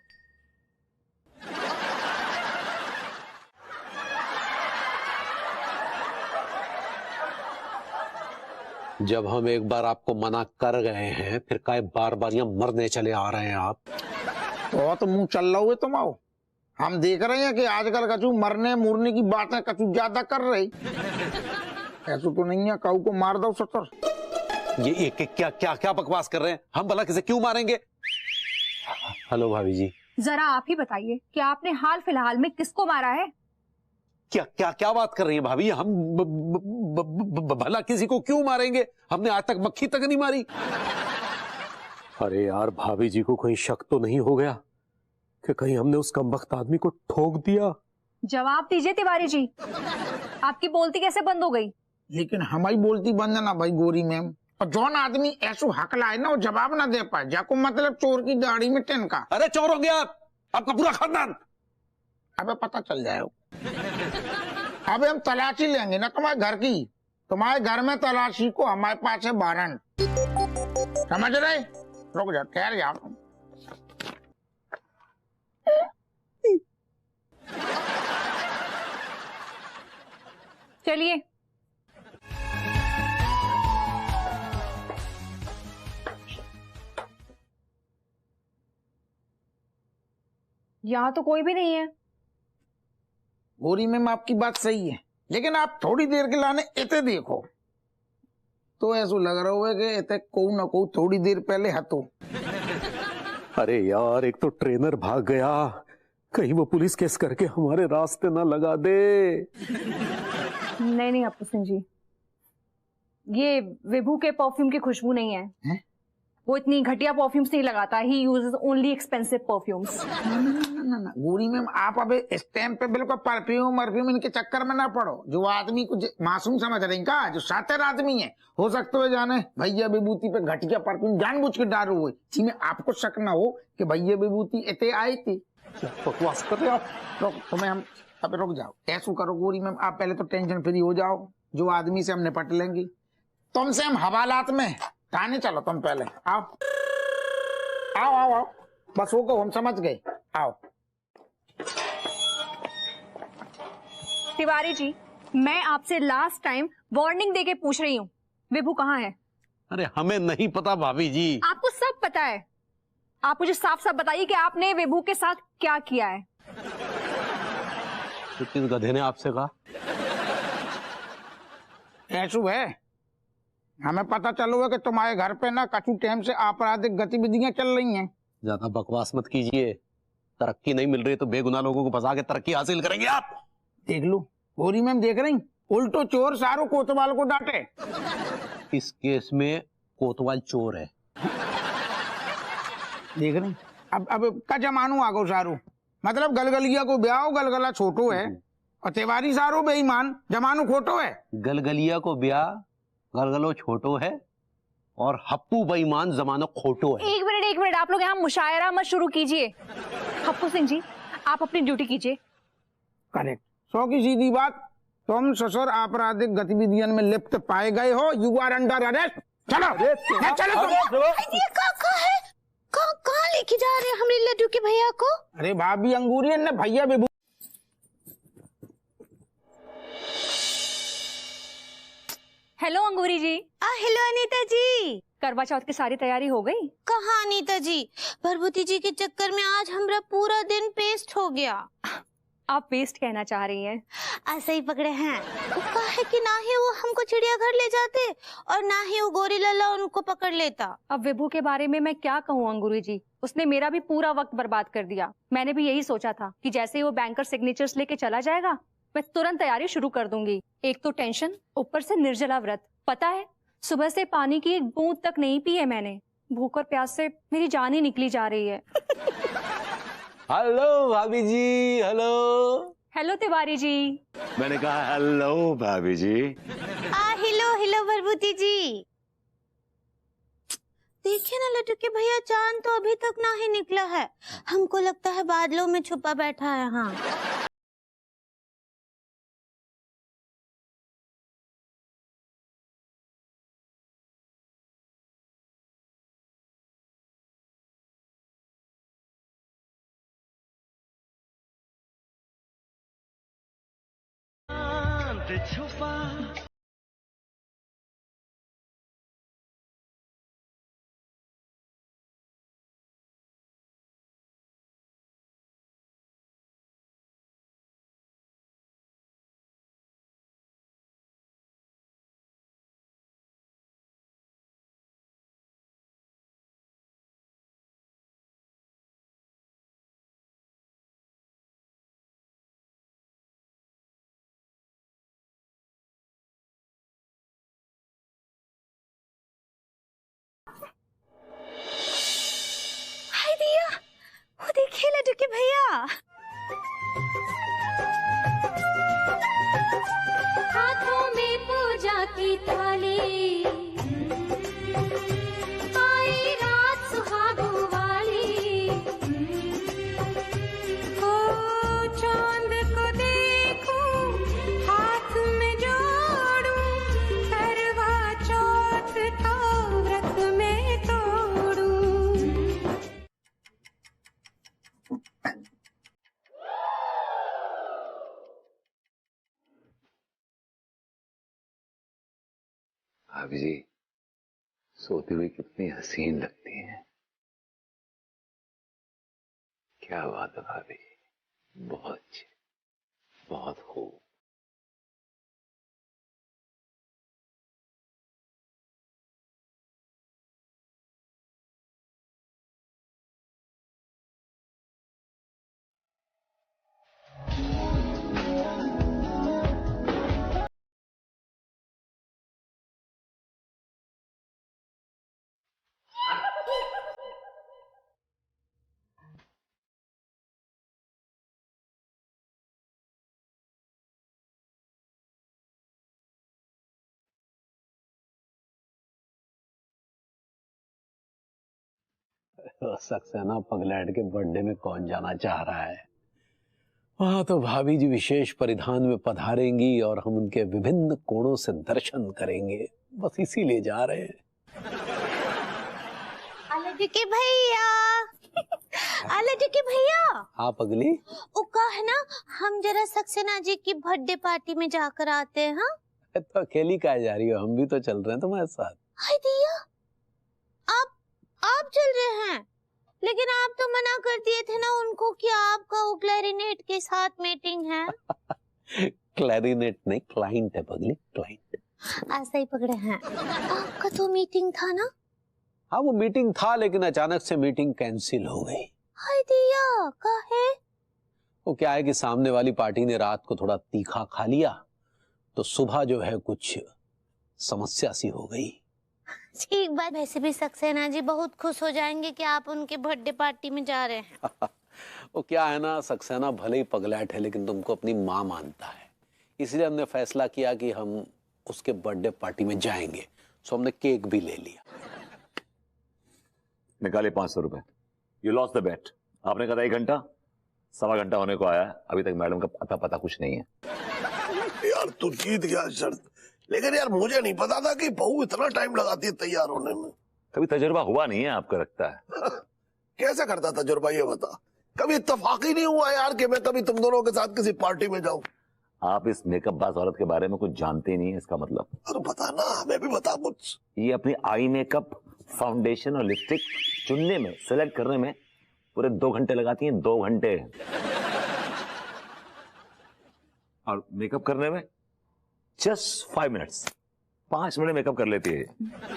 जब हम एक बार आपको मना कर गए हैं, फिर काय बार बार यहाँ मरने चले आ रहे हैं आप? बहुत मुंह चल रहा हुए तुम आओ। हम देख रहे हैं कि आजकल कचू मरने मुरने की बातें कचू ज्यादा कर रही। ऐसा तो नहीं है, काऊ को मार दो सतर। ये क्या बकवास कर रहे हैं? हम भला किसे क्यों मारेंगे? हेलो भाभी जी, जरा आप ही बताइए कि आपने हाल फिलहाल में किसको मारा है? क्या बात कर रही है भाभी? हम भला किसी को क्यों मारेंगे? हमने आज तक मक्खी तक नहीं मारी। अरे यार, भाभी जी को कहीं शक तो नहीं हो गया कि कहीं हमने उस कमबख्त आदमी को ठोक दिया? जवाब दीजिए तिवारी जी, आपकी बोलती कैसे बंद हो गई? लेकिन हमारी बोलती बंद ना भाई गोरी मैम। और जौन आदमी ऐसो हकला है ना, वो जवाब ना दे पाए, जाको मतलब चोर की दाढ़ी में टिनका। अरे चोर हो गया आपका पूरा खानदान। अबे पता चल जाएगा। अबे हम तलाशी लेंगे ना तुम्हारे घर की। तुम्हारे घर में तलाशी को हमारे पास है वारंट। समझ रहे? रुक जा, ठहर जा। चलिए। यहाँ तो कोई भी नहीं है। गोरी मैम आपकी बात सही है, लेकिन आप थोड़ी देर के लाने इते देखो तो ऐसा लग रहा है कि इते को ना को थोड़ी देर पहले हतो। अरे यार, एक तो ट्रेनर भाग गया, कहीं वो पुलिस केस करके हमारे रास्ते ना लगा दे। नहीं अपू सिंह जी, ये विभू के परफ्यूम की खुशबू नहीं है? वो इतनी घटिया परफ्यूम्स नहीं लगाता। He uses only expensive perfumes. ना गोरी मैम, आप अब इस टाइम पे बिल्कुल परफ्यूम इनके चक्कर में ना पड़ो। जो आदमी को मासूम समझ रही का, जो सातर आदमी है, हो सकते हुए जाने भैया विभूति पे घटिया परफ्यूम जानबूझ के डालो हुए, जिसमें आपको शक ना हो कि भैया विभूति इतने आई थी। बकवास कर रहे हो? तुम्हें हम अब रुक जाओ, ऐसा करो गोरी मैम, आप पहले तो टेंशन फ्री हो जाओ। जो आदमी से हम निपट लेंगे, तुमसे हम हवालात में थाने चलो। तुम पहले आओ आओ आओ आओ, बस वो को हम समझ गए। आओ। तिवारी जी, मैं आपसे लास्ट टाइम वार्निंग देके पूछ रही हूँ, विभू कहाँ है? अरे हमें नहीं पता भाभी जी। आपको सब पता है। आप मुझे साफ साफ बताइए कि आपने विभू के साथ क्या किया है। तो किस गधे ने आपसे कहा? ऐसू है, हमें पता चलो है कि तुम्हारे घर पे ना कछु टाइम से आपराधिक गतिविधियां चल रही हैं। ज्यादा बकवास मत कीजिए। तरक्की नहीं मिल रही तो बेगुनाह लोगों को फंसा के तरक्की हासिल करेंगे आप। देख लो गोरी मैम, देख रही, उल्टो चोर सारो कोतवाल को डांटे। इस केस में कोतवाल चोर है। देख रही, अब का जमानो आगो सारो, मतलब गलगलिया को ब्याह, गलगला छोटो है, और तिवारी सारो बेईमान, जमानो खोटो है। गलगलिया को ब्याह, गलगलो छोटो है, और हप्पू बेईमान, जमानो खोटो है। एक मिनट, आप लोग यहाँ मुशायरा मत शुरू कीजिए। हप्पू सिंह जी, आप अपनी ड्यूटी कीजिए। करेक्ट, 100 की सीधी बात। तुम ससुर आपराधिक गतिविधियों में लिप्त पाए गए हो। You are under arrest. चलो चलो। कहाँ लेके जा रहे हैं हमारे लड्डू के भैया को? अरे भाभी अंगूरियन ने भैया विभू। हेलो अंगूरी जी। हेलो अनीता जी। करवा चौथ की सारी तैयारी हो गई? कहाँ अनीता जी, भरभूति जी के चक्कर में आज हमारा पूरा दिन पेस्ट हो गया। आप पेस्ट कहना चाह रही हैं? ऐसा ही पकड़े हैं। उसका है कि ना ही वो हमको चिड़ियाघर ले जाते और ना ही वो गोरी लल्ला उनको पकड़ लेता। अब विभू के बारे में मैं क्या कहूँ अंगूरी जी, उसने मेरा भी पूरा वक्त बर्बाद कर दिया। मैंने भी यही सोचा था कि जैसे ही वो बैंकर सिग्नेचर्स लेके चला जाएगा, मैं तुरंत तैयारी शुरू कर दूंगी। एक तो टेंशन, ऊपर से निर्जला व्रत। पता है, सुबह से पानी की एक बूंद तक नहीं पी है मैंने। भूख और प्यास से मेरी जान ही निकली जा रही है। हेलो भाभी जी। Hello hello Tiwari ji. मैंने कहा हेलो भाभी जी। हेलो भरभूति जी। देखिए ना लड्डू के भैया, चांद तो अभी तक ना ही निकला है। हमको लगता है बादलों में छुपा बैठा है। हाँ। छुपा वो देखिए लड्डू के भैया। हाथों में पूजा की थाली, आई रात सुहागों वाली। ओ चांद को देखूं, हाथ में जोड़ूं, करवा चौथ का व्रत में तोड़ूं। भाभी जी सोते हुए कितनी हसीन लगती हैं। क्या बात है भाभी जी, बहुत अच्छी, बहुत खूब। सक्सेना पगलैट के बर्थडे में कौन जाना चाह रहा है? वहां तो भाभी जी विशेष परिधान में पधारेंगी और हम उनके विभिन्न कोणों से दर्शन करेंगे, बस इसीलिए जा रहे हैं। के भैया के भैया। हाँ पगली, उका है ना, हम जरा सक्सेना जी की बर्थडे पार्टी में जाकर आते हैं। हाँ तो अकेली काहे जा रही हो? हम भी तो चल रहे हैं तुम्हारे साथ। हाय दिया, आप चल रहे हैं, लेकिन आप तो मना कर दिए थे ना उनको कि आपका वो क्लैरिनेट के साथ मीटिंग है। क्लैरिनेट नहीं, क्लाइंट है पगली, क्लाइंट। ऐसा ही पकड़े हैं। आपका तो मीटिंग था ना? हाँ वो मीटिंग था, लेकिन अचानक से मीटिंग कैंसिल हो गई। हाय दिया, काहे? वो क्या है कि सामने वाली पार्टी ने रात को थोड़ा तीखा खा लिया, तो सुबह जो है कुछ समस्या सी हो गई। ठीक बात। वैसे भी सक्सेना जी बहुत खुश हो जाएंगे कि आप उनके बर्थडे पार्टी में जा रहे हैं। वो क्या है ना, सक्सेना भले ही पगलैट है लेकिन तुमको अपनी माँ मानता है, इसलिए हमने फैसला किया कि हम उसके बर्थडे पार्टी में जाएंगे। सो हमने केक भी ले लिया। निकाले 500 रुपए। यू लॉस्ट द बेट। आपने कहा 1 घंटा, 1.25 घंटा होने को आया, अभी तक मैडम का अता पता कुछ नहीं है। यार तू जीत गया शर्त, लेकिन यार मुझे नहीं पता था कि बहू इतना टाइम लगाती है तैयार होने में। कभी तजुर्बा हुआ नहीं है आपको लगता है? कैसे करता तजुर्बा ये बता? कभी इत्तेफाक ही नहीं हुआ यार कि मैं कभी तुम दोनों के साथ किसी पार्टी में जाऊं। आप इस मेकअप बाज औरत के बारे में कुछ जानते ही नहीं है, इसका मतलब। अरे बता ना, हमें भी बता कुछ। ये अपनी आई मेकअप, फाउंडेशन और लिपस्टिक चुनने में, सेलेक्ट करने में पूरे 2 घंटे लगाती हैं, 2 घंटे। और मेकअप करने में जस्ट 5 मिनट्स, 5 मिनट मेकअप कर लेती है।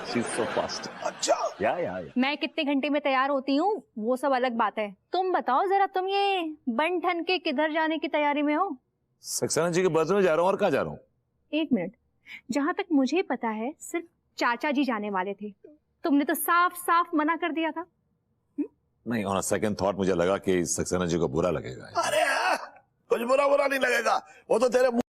She is so fast. अच्छा। या मैं कितने घंटे में तैयार होती हूँ वो सब अलग बात है। तुम बताओ जरा, तुम ये बन ठन के किधर जाने की तैयारी में हो? सक्सेना जी के बर्थडे में जा रहा हूँ। और कहाँ जा रहा हूँ? 1 मिनट, जहाँ तक मुझे पता है सिर्फ चाचा जी जाने वाले थे। तुमने तो साफ साफ मना कर दिया था। नहीं, ऑन अ सेकंड थॉट मुझे लगा कि सक्सेना जी को बुरा लगेगा। अरे कुछ बुरा नहीं लगेगा, वो तो तेरे